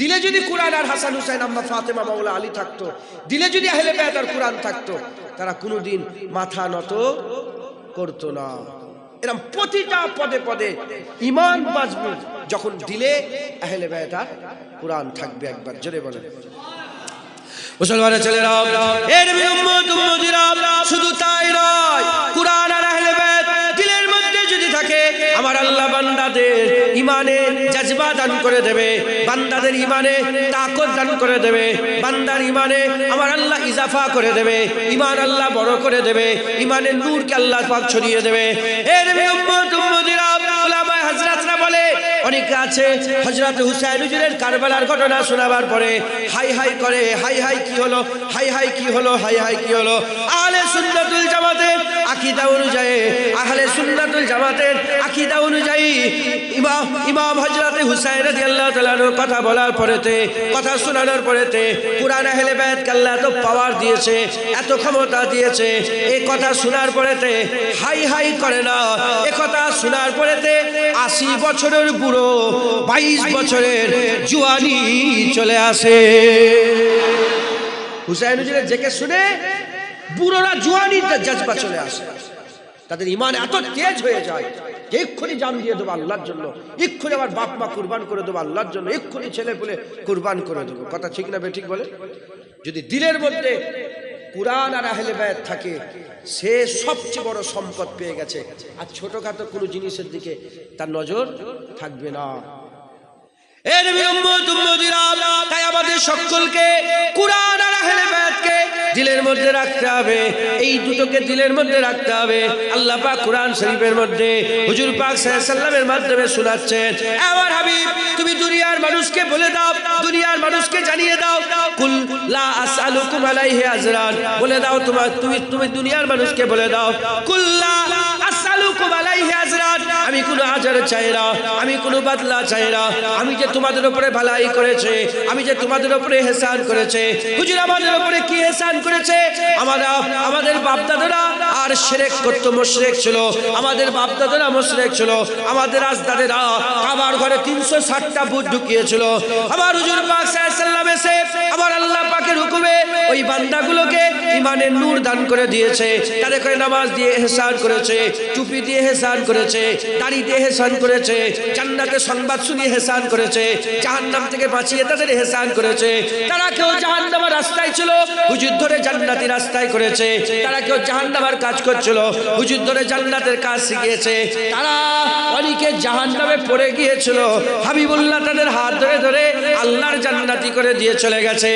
দিলে যদি কোরআন আর হাসান হুসাইন আম্মা ফাতেমা মাওলা আলী থাকতো, দিলে যদি আহলে বায়াত আর কোরআন থাকতো, তারা কোনোদিন মাথা নত করতো না। এরকম প্রতিটা পদে পদে ঈমান বাঁচবে যখন দিলে আহলে বায়াত আর কোরআন থাকবে। একবার জোরে বলেন মুসলমানের ছেলেরা, এর উম্মত উম্মতিরা, শুধু তাই নয়, কোরআন আর আহলে বায়াত দিলের মধ্যে যদি থাকে, আমার আল্লাহ বান্দাদের ঈমানে জজবা দান করে দেবে, বান্দাদের ঈমানে তাকত দান করে দেবে, বান্দার ঈমানে আমার আল্লাহ ইজাফা করে দেবে, ঈমান আল্লাহ বড় করে দেবে, ঈমানের নূরকে আল্লাহ পাক ছড়িয়ে দেবে। এর উম্মত উম্মতিরা, উলামায়ে হযরতরা বলে, অনেকে আছে হযরত হুসাইন হুজুরের কারবালার ঘটনা শোনাবার পরে হাই হাই করে, হাই হাই কি হলো, হাই হাই কি হলো, হাই হাই কি হলো। আহলে সুন্নাতুল জামাতের আকীদা অনুযায়ী, আহলে সুন্নাতুল জামাতের আকীদা অনুযায়ী ইমাম হযরত হুসাইন রাদিয়াল্লাহু তাআলা কথা বলার পরেতে, কথা শোনানোর পরেতে, কুরআন আহলে বায়াতকে আল্লাহ এত পাওয়ার দিয়েছে, এত ক্ষমতা দিয়েছে, এই কথা শোনার পরেতে হাই হাই করে না। এই কথা শোনার পরেতে 80 বছরের বুড়ো 22 বছরের জওয়ানি চলে আসে। হুসাইন হুজুরের জেকে শুনে বুড়োরা জওয়ানির জজবা চলে আসে, তাদের ঈমান এত তেজ হয়ে যায় যে এক্ষুনি জান দিয়ে দেবো আল্লাহর জন্য, এক্ষুনি আমার বাপ মা কুরবান করে দেবো আল্লাহর জন্য, এক্ষুনি ছেলে পেলে কুরবান করে দেবো। কথা ঠিক না বেঠিক বলে? যদি দিলের মধ্যে কুরআন আর আহলে বায়াত থাকে, সে সবচেয়ে বড় সম্পদ পেয়ে গেছে, আর ছোটখাটো কোনো জিনিসের দিকে তার নজর থাকবে না। এর উম্মত উম্মতিরা, তাই আমাদের সকলকে কুরআন আর আহলে বায়াতকে দিলের মধ্যে রাখতে হবে, এই দুটোকে দিলের মধ্যে রাখতে হবে। আল্লাহ পাক কুরআন শরীফের মধ্যে হুজুর পাক সাল্লাল্লাহু আলাইহি ওয়াসাল্লামের মাধ্যমে শোনাচ্ছেন, আমার হাবিব তুমি দুনিয়ার মানুষকে বলে দাও, দুনিয়ার মানুষকে জানিয়ে দাও, কুল লা আসআলুকুম আলাইহি আজরান, বলে দাও তুমি দুনিয়ার মানুষকে বলে দাও, কুল লা আসআলুকুম আলাইহি আজরান, আমি কোনো আজর চাই না, আমি কোনো বদলা চাই না, আমি যে তোমাদের উপরে ভালাই করেছে, আমি যে তোমাদের উপরে ইহসান করেছে। হুজুর আমাদের উপরে কি ইহসান করেছে? আমাদের বাপ দাদারা আর শিরক করত, মুশরিক ছিল, আমাদের বাপ দাদারা মুশরিক ছিল, আমাদের আজদাদেরা কাবার ঘরে 360টা বুত ঢুকিয়েছিল। আমার হুজুর পাক সাল্লাল্লাহু আলাইহি ওয়াসাল্লাম এসে আমার আল্লাহ পাকের হুকুমে ওই বান্দাগুলোকে ঈমানের নূর দান করে দিয়েছে, তাদের করে নামাজ দিয়ে ইহসান করেছে, টুপি দিয়ে ইহসান করেছে, দাড়ি দিয়ে ইহসান করেছে, জান্নাতের সংবাদ শুনিয়ে ইহসান করেছে, জাহান্নাম থেকে বাঁচিয়ে তাদের ইহসান করেছে। তারা কেউ জাহান্নামের রাস্তায় ছিল, হুজুর ধরে জান্নাতি রাস্তায় করেছে, তারা কেউ জাহান্নামের কাজ করছিল, হুজুর ধরে জান্নাতের কাজ শিখিয়েছে। তারা অনেকে জাহান্নামে পড়ে গিয়েছিল, হাবিবুল্লাহ তাদের হাত ধরে ধরে আল্লাহর জান্নাতি করে দিয়ে চলে গেছে।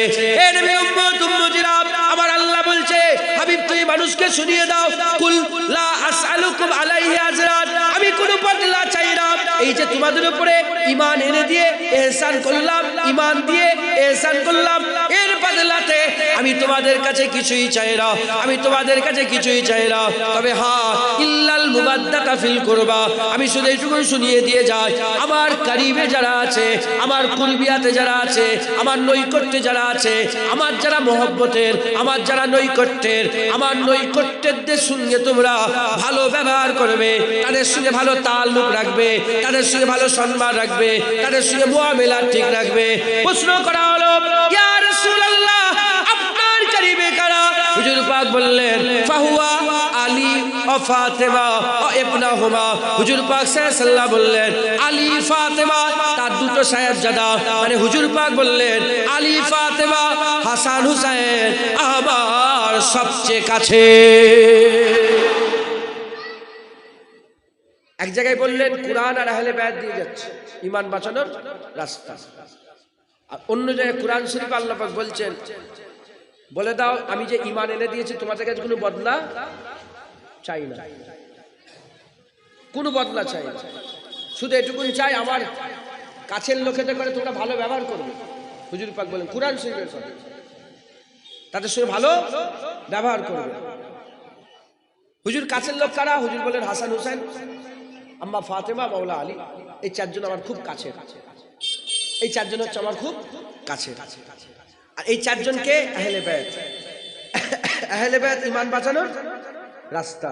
এর উম্মত উম্মতিরা, আমার আল্লাহ বলছে, হাবিব তুমি মানুষকে শুনিয়ে দাও, কুল লা আসআলুকুম আলাইহি আজরান, আমি কোনো বদলা চাই না, এই যে তোমাদের উপরে ঈমান এনে দিয়ে ইহসান করলাম, ঈমান দিয়ে ইহসান করলাম, এর বদলাতে আমি তোমাদের কাছে কিছুই চাই না, আমি তোমাদের কাছে কিছুই চাই না, তবে হ্যাঁ ইল্লাল মুবাদ্দাতা ফিল কুরবা, আমি শুধু এইটুকু শুনিয়ে দিয়ে যাই, আমার কারিবে যারা আছে, আমার কুরবিয়াতে যারা আছে, আমার নৈকট্যে যারা আছে, আমার যারা মহব্বতের, আমার যারা নৈকট্যের, আমার নৈকট্যের সঙ্গে তোমরা ভালো ব্যবহার করবে, তাদের সঙ্গে ভালো তাল্লুক রাখবে, তাদের সঙ্গে ভালো সম্মান রাখবে, তাদের সঙ্গে মুআমেলা ঠিক রাখবে। প্রশ্ন করা হলো, ইয়া রাসূলুল্লাহ আপনার কারিবে কারা? হুজুর পাক বললেন, ফাহুয়া আলী ও ফাতেমা ও ইবনাহুমা। হুজুর পাক সাল্লাল্লাহু আলাইহি ওয়াসাল্লাম বললেন, আলী ফাতেমা তার দুটো সাহেবজাদা, মানে হুজুর পাক বললেন আলী ফাতেমা হাসান হুসাইন আমার সবচেয়ে কাছে। এক জায়গায় বললেন কুরআন আর আহলে বায়াত দিয়ে যাচ্ছে ঈমান বাঁচানোর রাস্তা, আর অন্য জায়গায় কুরআন শরীফ আল্লাহ পাক বলছেন, বলে দাও আমি যে ঈমান এনে দিয়েছি তোমাদের কাছে কোনো বদলা চাই না, কোনো বদলা চাই না, শুধু এটুকুন চাই আমার কাছের লোকেদের করে তোমরা ভালো ব্যবহার করবে। হুজুর পাক বলেন কুরআন শরীফের কথা, তাদের সঙ্গে ভালো ব্যবহার করবে। হুজুর কাছের লোক কারা? হুজুর বলেন হাসান হুসাইন, আম্মা ফাতেমা, মাওলা আলী, এই চারজন আমার খুব কাছে, এই চারজন হচ্ছে আমার খুব কাছে। আর এই চারজনকে আহলে বায়াত, আহলে বায়াত ঈমান বাঁচানোর রাস্তা,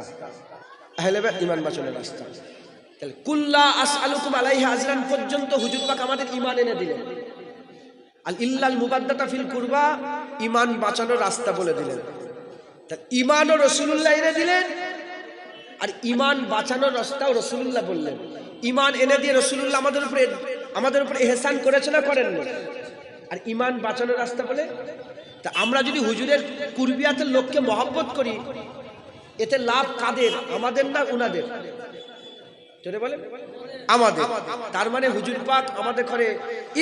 আহলে বায়াত ঈমান বাঁচানোর রাস্তা। তাহলে কুল্লা আসআলুকুম আলাইহি আজরান পর্যন্ত হুজুর পাক আমাদের ঈমান এনে দিলেন। আল ইল্লাল মুবাদ্দাতা ফিল কুরবা, ঈমান বাঁচানোর রাস্তা বলে দিলেন। তা ঈমানও রাসূলুল্লাহ এনে দিলেন, আর ঈমান বাঁচানোর রাস্তাও রাসূলুল্লাহ বললেন। ঈমান এনে দিয়ে রাসূলুল্লাহ আমাদের উপরে ইহসান করেছে না করেন না? আর ঈমান বাঁচানোর রাস্তা বলে। তা আমরা যদি হুজুরের কুরবিয়াতের লোককে মহব্বত করি, এতে লাভ কাদের? আমাদের না উনাদের? জোরে বলে আমাদের। তার মানে হুজুর পাক আমাদের করে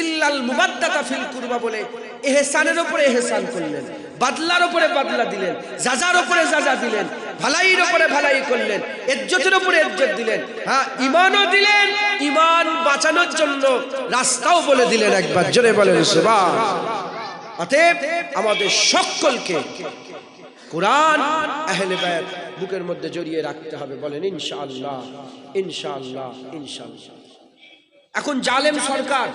ইল্লাল মুবাদ্দাতা ফিল কুরবা বলে ইহসানের উপরে ইহসান করলেন, বাদলার উপরে বাদলা দিলেন, যাজার উপরে যাজা দিলেন, ভালাইয়ের উপরে ভালাই করলেন, ইজ্জতের উপরে ইজ্জত দিলেন, হ্যাঁ ঈমানও দিলেন, ঈমান বাঁচানোর জন্য রাস্তাও বলে দিলেন। একবার জোরে বলেন সুবহান। অতএব আমাদের সকলকে কুরআন আহলে বায়াত বুকের মধ্যে জড়িয়ে রাখতে হবে। বলেন ইনশাআল্লাহ, ইনশাআল্লাহ, ইনশাআল্লাহ। এখন জালেম সরকার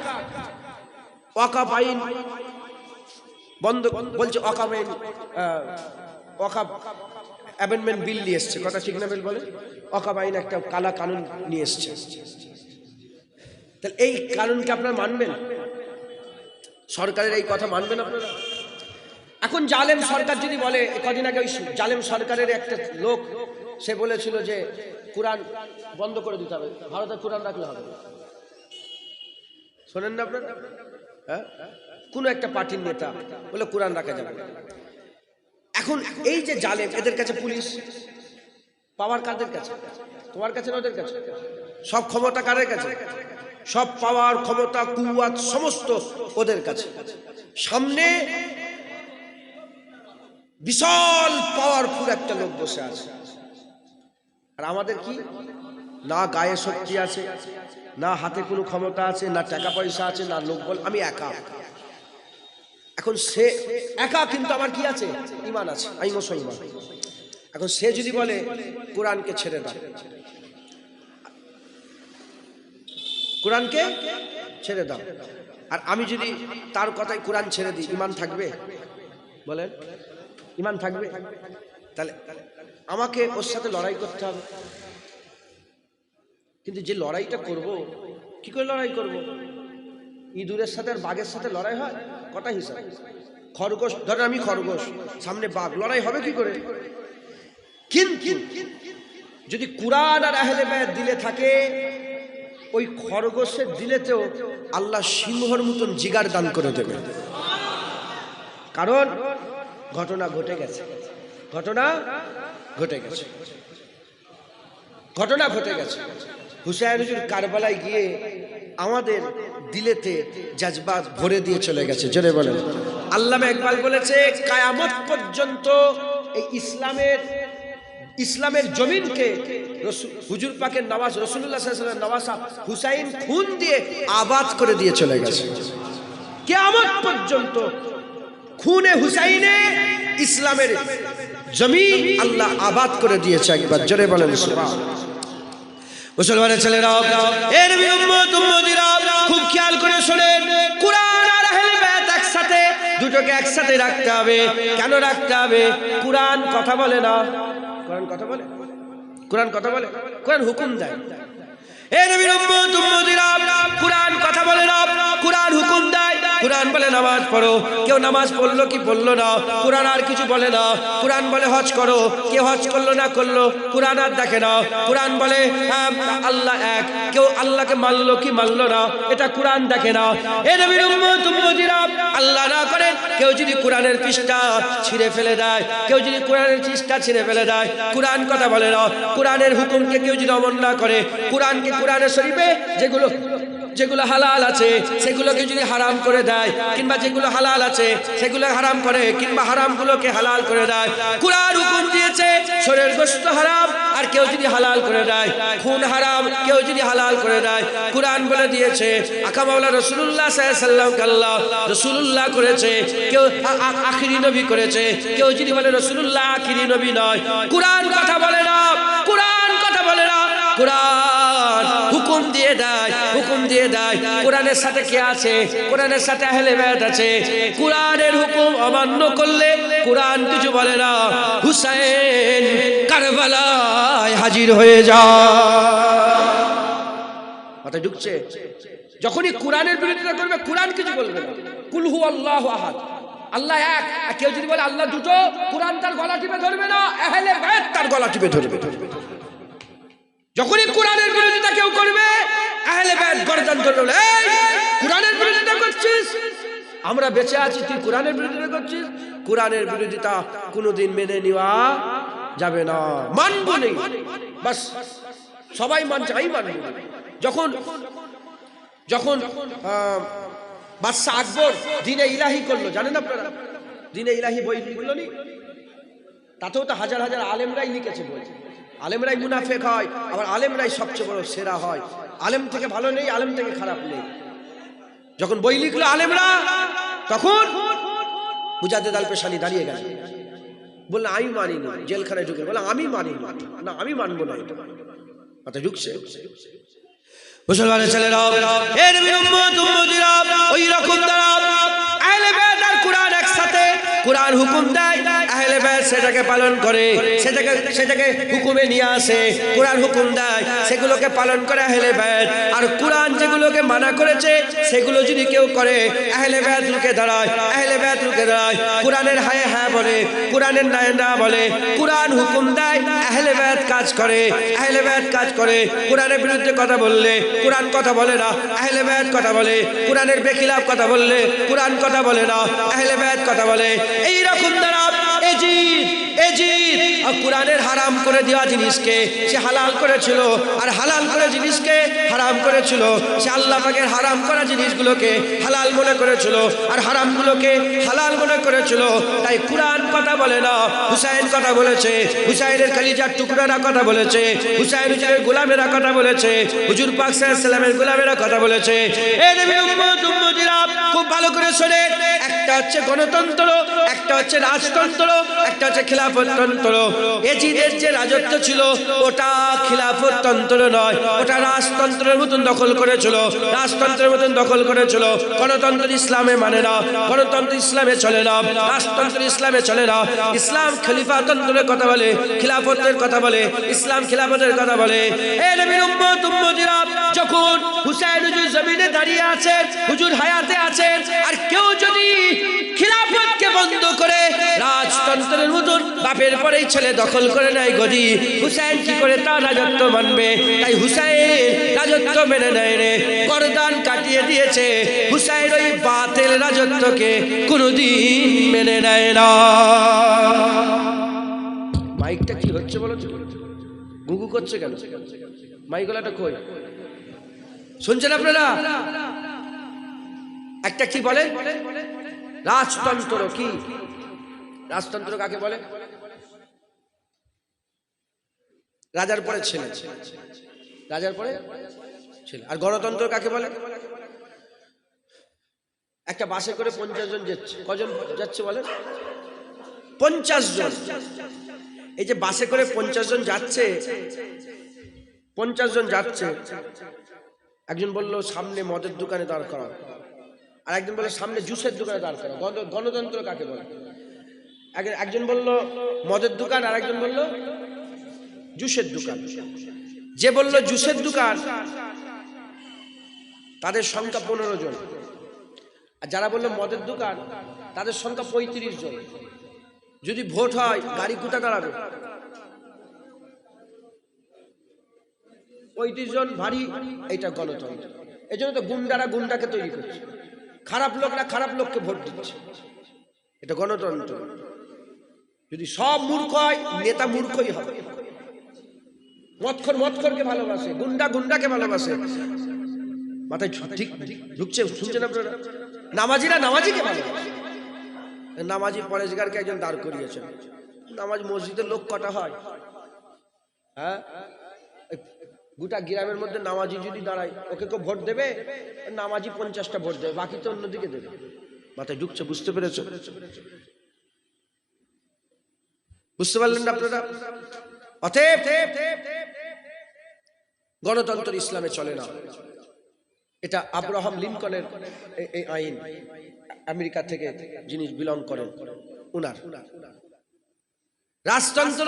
ওয়াকফ আইন বন্ধ বলছে, ওয়াকফ অ্যামেন্ডমেন্ট বিল নিয়ে এসছে, কথা ঠিক না? বলে ওয়াকফ আইন একটা কালা কানুন নিয়ে এসছে। তাহলে এই কানুনকে আপনারা মানবেন? সরকারের এই কথা মানবেন আপনারা? এখন জালেম সরকার যদি বলে, কদিন আগে ওই জালেম সরকারের একটা লোক সে বলেছিল যে কোরআন বন্ধ করে দিতে হবে, ভারতে কোরআন রাখলে হবে। শোনেন না আপনারা? হ্যাঁ, কোন একটা পার্টির নেতা বলে কোরআন রাখা যাবে। এখন এই যে জালেম, এদের কাছে পুলিশ পাওয়ার কাদের কাছে? তোমার কাছে না ওদের কাছে? সব ক্ষমতা কাদের কাছে? সব পাওয়ার, ক্ষমতা, কুওয়াত সমস্ত ওদের কাছে। সামনে বিশাল পাওয়ারফুল একটা লোক বসে আছে, আর আমাদের কি? না গায়ে শক্তি আছে, না হাতে কোনো ক্ষমতা আছে, না টাকা পয়সা আছে, না লোক বল, আমি একা। এখন সে একা, কিন্তু আমার কি আছে? ঈমান আছে, আমি মুসলমান। এখন সে যদি বলে কোরআনকে ছেড়ে দাও, কোরআনকে ছেড়ে দাও, আর আমি যদি তার কথায় কোরআন ছেড়ে দিই, ঈমান থাকবে? বলেন, ঈমান থাকবে? তাহলে আমাকে ওর সাথে লড়াই করতে হবে। কিন্তু যে লড়াইটা করব, কি করে লড়াই করব? ইঁদুরের সাথে আর বাঘের সাথে লড়াই হয়? কটা হিসাব? খরগোশ, ধরেন আমি খরগোশ, সামনে বাঘ, লড়াই হবে কি করে? কিন্তু যদি কোরআন আর আহলে বায়াত দিলে থাকে, ওই খরগোশের দিলেতেও আল্লাহ সিংহর মতন জিগার দান করে দেবে। কারণ ঘটনা ঘটে গেছে, ঘটনা ঘটে গেছে, ঘটনা ঘটে গেছে। হুসাইন হুজুর কারবালায় গিয়ে আমাদের দিলেতে জাজবাত ভরে দিয়ে চলে গেছে। জোরে বলেন। আল্লামা ইকবাল বলেছে, কিয়ামত পর্যন্ত এই ইসলামের জমিনকে হুজুর পাকের নওয়াজ, রাসূলুল্লাহ সাল্লাল্লাহু আলাইহি ওয়াসাল্লাম নওয়াজ হুসাইন খুন দিয়ে আবাদ করে দিয়ে চলে গেছে। কিয়ামত পর্যন্ত খুনে হুসাইনে ইসলামের জমিন আল্লাহ আবাদ করে দিয়েছে। একবার জোরে বলেন সুবহানাল্লাহ। মুসলমানের ছেলেরা, এর নবী উম্মত উম্মতিরা, খুব খেয়াল করে শুনেন, কোরআন আর আহলে বায়াত একসাথে, দুটোকে একসাথে রাখতে হবে। কেন রাখতে হবে? কোরআন কথা বলে না। কোরআন কথা বলে? কোরআন কথা বলে? কোরআন হুকুম দেয়। এর নবী উম্মত উম্মতিরা, কোরআন কথা বলে না, কোরআন হুকুম দেয়। কোরআন বলে নামাজ পড়ো, কেউ নামাজ পড়লো কি পড়লো না, কোরআন আর কিছু বলে না। কোরআন বলে হজ করো, কেউ হজ করলো না করলো, কোরআন আর দেখে না। কোরআন বলে আল্লাহ এক, কেউ আল্লাহকে মানলো কি মানলো না, এটা কোরআন দেখে না। এ নবীর উম্মত উম্মতিরা, আল্লাহ না করে কেউ যদি কোরআনের পৃষ্ঠা ছিঁড়ে ফেলে দেয়, কেউ যদি কোরআনের পৃষ্ঠা ছিঁড়ে ফেলে দেয়, কোরআন কথা বলে না। কোরআনের হুকুমকে কেউ যদি অমল না করে, কোরআনকে, কোরআনের শরীফে যেগুলো হালাল আছে সেগুলোকে যদি হারাম করে দেয়, কিংবা যেগুলো হালাল আছে সেগুলো হারাম করে, কিংবা হারামগুলোকে হালাল করে দেয়। কোরআন হুকুম দিয়েছে শরীরের গোশত হারাম, আর কেউ যদি হালাল করে দেয়, খুন হারাম, কেউ যদি হালাল করে দেয়। কোরআন বলে দিয়েছে আকা মাওলা রাসূলুল্লাহ সাল্লাল্লাহু আলাইহি ওয়াসাল্লাম আল্লাহ রাসূলুল্লাহ করেছে, কেউ আখিরি নবী করেছে। কেউ যদি বলে রাসূলুল্লাহ আখিরি নবী নয়, কোরআন কথা বলে না, কোরআন কথা বলে না। কোরআন হুকুম দিয়ে দেয়, হুকুম দিয়ে দেয়। কোরআনের সাথে কে আছে? কোরআনের সাথে আহলে বায়াত আছে। কোরআনের হুকুম অমান্য করলে কোরআন কিছু বলে না। হুসাইন কারবালায় হাজির হয়ে যায়। মাথায় ঢুকছে? যখনই কোরআনের বিরোধিতা করবে কোরআন কিছু বলবে না। কুল হু আল্লাহু আহাদ, আল্লাহ এক। আর কেউ যদি বলে আল্লাহ দুটো, কোরআন তার গলা টিপে ধরবে না, আহলে বাইত তার গলা টিপে ধরবে। যখনই কোরআনের বিরোধিতা কেউ করবে আহলে বাইত গর্দান ধরবে। এই কোরআনের বিরোধিতা করছিস, আমরা বেঁচে আছি, তুই কোরআনের বিরোধিতা করছিস। কোরআনের বিরোধিতা কোনোদিন মেনে নেওয়া যাবে না, মানবো নেই, বাস। সবাই মানছে, আমি মানব। যখন যখন বাদশাহ আকবর দ্বীনে ইলাহি করলো, জানেন আপনারা? দ্বীনে ইলাহি বই লিখলো নি, তাতেও তো হাজার হাজার আলেমরাই লিখেছে বই। আলেমরাই মুনাফেক হয়, আবার আলেমরাই সবচেয়ে বড় সেরা হয়। আলেম থেকে ভালো নেই, আলেম থেকে খারাপ নেই। যখন বই লিখলো আলেমরা, তখন মুজাদ্দেদ আল পেশানি দাঁড়িয়ে গেল, বললো আমি মানি না, জেলখানায় ঢুকে বললো আমি মানি না, আমি মানবো না। এটা মাথায় ঢুকছে? মুসলমানের ছেলেরা, এর উম্মতিরা ওই রকম দ্বারা আহলে বাইত আর কোরআন একসাথে, কোরআন হুকুম দেয়, আহলে বাইত সেটাকে পালন করে, সেটাকে হুকুমে নিয়ে আসে। কোরআন হুকুম দেয়, সেগুলোকে পালন করে আহলে বাইত। আর কোরআন যেগুলোকে মানা করেছে সেগুলো যদি কেউ করে, আহলে বাইত রুখে দাঁড়ায়, আহলে বাইত রুখে দাঁড়ায়। কোরআনের হায় হ্যাঁ বলে, কোরআনের নাই না বলে। কোরআন হুকুম দেয়, আহলে বাইত কাজ করে, আহলে বাইত কাজ করে। কোরআনের বিরুদ্ধে কথা বললে কোরআন কথা বলে না, আহলে বাইত কথা বলে। কোরআনের বেখিলাফ কথা বললে কোরআন কথা বলে না, আহলে বাইত কথা বলে। এই রকম দ্বারা আর কোরআনের হারাম করে দেওয়া জিনিসকে সে হালাল করেছিল, আর হালাল করে জিনিসকে হারাম করেছিল। সে আল্লাহ পাকের হারাম করা জিনিসগুলোকে হালাল মনে করেছিল, আর হারামগুলোকে হালাল মনে করেছিল। তাই কোরআন কথা বলে না, হুসাইন কথা বলেছে, হুসাইনের কলিজার টুকরারা কথা বলেছে, হুসাইন হুজুরের গোলামেরা কথা বলেছে, হুজুর পাক সাল্লাল্লাহু আলাইহি ওয়াসাল্লামের গোলামেরা কথা বলেছে। এই নবী উম্মতিরা খুব ভালো করে শোনে, একটা হচ্ছে গণতন্ত্র, একটা হচ্ছে রাজতন্ত্র, একটা হচ্ছে খিলাফততন্ত্র। এজিদের যে রাজত্ব ছিল ওটা খিলাফততন্ত্র নয়, ওটা রাজতন্ত্রের মতন দখল করেছিল, রাজতন্ত্রের মতন দখল করেছিল। গণতন্ত্র ইসলামে মানে না, গণতন্ত্র ইসলামে চলে না, রাজতন্ত্র ইসলামে চলে না। ইসলাম খলিফাতন্ত্রের কথা বলে, খিলাফতের কথা বলে, ইসলাম খিলাফতের কথা বলে। এই নবীর উম্মতিরা যখন হুসাইন হুজুর জমিনে দাঁড়িয়ে আছেন, হুজুর হায়াতে আছেন, আর কেউ যদি খিলাফতকে বন্ধ করে রাজতন্ত্রের মতন বাপের পরেই ছেলে দখল করে নেয় গদি, হুসাইন কি করে তার রাজত্ব মানবে? তাই হুসাইন রাজত্ব মেনে নেয় রে, গর্দান কাটিয়ে দিয়েছে। হুসাইন ওই বাতিল রাজত্বকে কোনোদিন মেনে নেয় না। মাইকটা কি হচ্ছে বলো তো, গুগু করছে কেন? মাইক গলাটা কই, শুনছেন আপনারা? একটা কি বলে রাজতন্ত্র। কি রাজতন্ত্র কাকে বলে? রাজার পরে ছেলে, রাজার পরে ছেলে। আর গণতন্ত্র কাকে বলে? একটা বাসে করে 50 জন যাচ্ছে, কজন যাচ্ছে বলেন? 50 জন। এই যে বাসে করে 50 জন যাচ্ছে, 50 জন যাচ্ছে। একজন বললো সামনে মদের দোকানে দাঁড় করা, আর একজন বললো সামনে জুসের দোকানে দাঁড় করা। গণতন্ত্র কাকে বলে? একজন বললো মদের দোকান, আর একজন বললো জুসের দোকান। যে বললো জুসের দোকান তাদের সংখ্যা 15 জন, আর যারা বললো মদের দোকান তাদের সংখ্যা 35 জন। যদি ভোট হয় গাড়ি কোথায় দাঁড়াবে? 35 জন ভারী। এইটা গণতন্ত্র। এই জন্য তো গুন্ডারা গুন্ডাকে তৈরি করছে, খারাপ লোকরা খারাপ লোককে ভোট দিচ্ছে। এটা গণতন্ত্র। যদি সব মূর্খ হয় নেতা মূর্খই হবে। মদখোর মদখোরকে ভালোবাসে, গুন্ডা গুন্ডাকে ভালোবাসে। মাথায় ঠিক ঢুকছে? শুনছেন আপনারা? নামাজিরা নামাজিকে ভালোবাসে। নামাজি পরেশগারকে একজন দাঁড় করিয়েছেন। নামাজ মসজিদের লোক কটা হয়? হ্যাঁ, গোটা গ্রামের মধ্যে নামাজি যদি দাঁড়ায় ওকে কেউ ভোট দেবে? নামাজি 50টা ভোট দেবে, বাকি তো অন্যদিকে দেবে। মাথায় ঢুকছে? বুঝতে পেরেছ? বুঝতে পারলেন না আপনারা? অতএব গণতন্ত্র ইসলামে চলে না। এটা আব্রাহাম লিঙ্কনের এই আইন, আমেরিকা থেকে যিনি বিলং করেন উনার। রাজতন্ত্র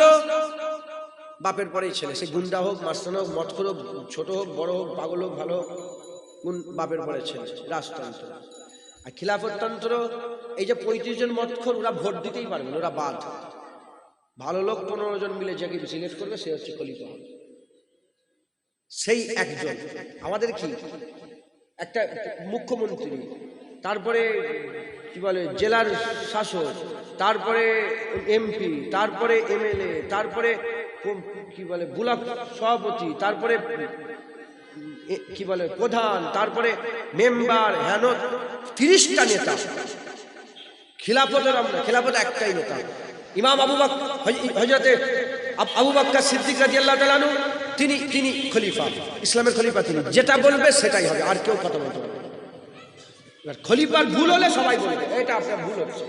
বাপের পরেই ছেলে, সে গুন্ডা হোক, মাস্তান হোক, মদখোর হোক, ছোট হোক, বড় হোক, পাগল হোক, ভালো হোক, কোন বাপের পরে ছেলে, রাজতন্ত্র। আর খিলাফততন্ত্র, এই যে 35 জন মতখোর, ওরা ভোট দিতেই পারবে না, ওরা বাদ। ভালো লোক 15 জন মিলে যাকে সিলেক্ট করবে সে হচ্ছে খলিফা। সেই একজন আমাদের কি একটা মুখ্যমন্ত্রী, তারপরে কি বলে জেলার শাসক, তারপরে এমপি, তারপরে এমএলএ, তারপরে কি বলে ব্লক সভাপতি, তারপরে কি বলে প্রধান, তারপরে মেম্বার, হেন 30টা নেতা। খিলাফতের আমরা খিলাফত একটাই নেতা, ইমাম আবু বকর, হযরতে আবু বকর সিদ্দিক রাদিয়াল্লাহু তাআলা আনহু, তিনি খলিফা, ইসলামের খলিফা। তিনি যেটা বলবে সেটাই হবে, আর কেউ কথা বলতে পারবে না। খলিফার ভুল হলে সবাই বলবে এটা আপনার ভুল হচ্ছে।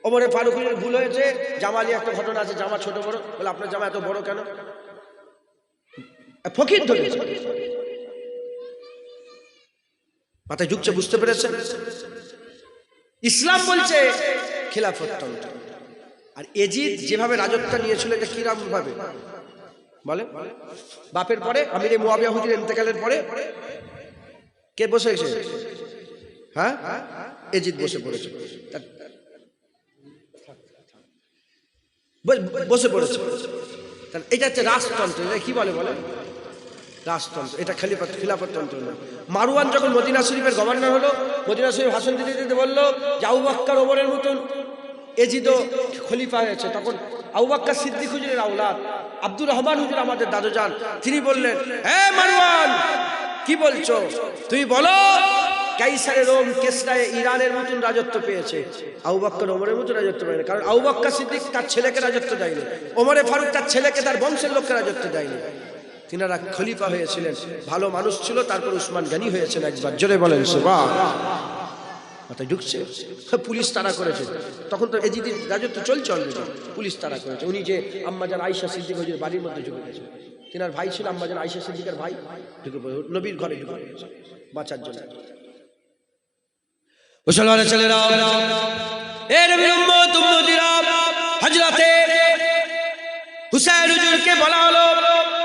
ওমরে ফারুকের ভুল হয়েছে, জামালি একটা ঘটনা আছে, জামা ছোট বড়, বলে আপনার জামা এত বড় কেন? ফকির ধরেছে, মাথায় ঢুকছে, বুঝতে পেরেছেন? ইসলাম বলছে খিলাফততন্ত্র। আর এজিদ যেভাবে রাজত্ব নিয়েছিল, এটা কিরকম ভাবে বলে? বাপের পরে আমির মুয়াবিয়া হুজুর ইন্তেকালের পরে কে বসে গেছে? হ্যাঁ, এজিদ বসে পড়েছে, বসে পড়েছে। এটা হচ্ছে রাজতন্ত্র। এটা কি বলে? রাজতন্ত্র। এটা খিলাফততন্ত্র না। মারওয়ান যখন মদিনা শরীফের গভর্নর হলো, মদিনা শরীফ ভাষণ দিতে বললো যে আবু বকর ওমরের মতন এজিদও খলিফা হয়েছে, তখন আবু বকর সিদ্দিক হুজুরের আওলাদ আব্দুর রহমান হুজুর, আমাদের দাদুজান, তিনি বললেন, হে মারওয়ান, কি বলছো? তুমি বলো কাইসারে রোম কেসরায় ইরানের মতন রাজত্ব পেয়েছে, আবু বকর ওমরের মতন রাজত্ব পায়নি। কারণ আবু বকর সিদ্দিক তার ছেলেকে রাজত্ব দেয়নি, ওমরে ফারুক তার ছেলেকে, তার বংশের লোককে রাজত্ব দেয়নি। তিনারা খলিফা হয়েছিলেন, ভালো মানুষ ছিল। তারপর উসমান গনি হয়েছেন একবার, জোরে বলেন সুবহানাল্লাহ। মাথায় ঢুকছে? পুলিশ তাড়া করেছে, তখন তো এজিদের রাজত্ব চলছে অলরেডি, পুলিশ তাড়া করেছে। উনি যে আম্মাজান আয়েশা সিদ্দিক হুজুর বাড়ির মধ্যে ঢুকে গেছে, তিনার ভাই ছিল আম্মাজান আয়েশা সিদ্দিকের ভাই, ঢুকে পড়ে নবীর ঘরে ঢুকে গেছে বাঁচার জন্য। মুসলমানের ছেলেরা, এ নবীর উম্মত উম্মতিরা, হযরতে হুসাইন হুজুরকে বলা হলো,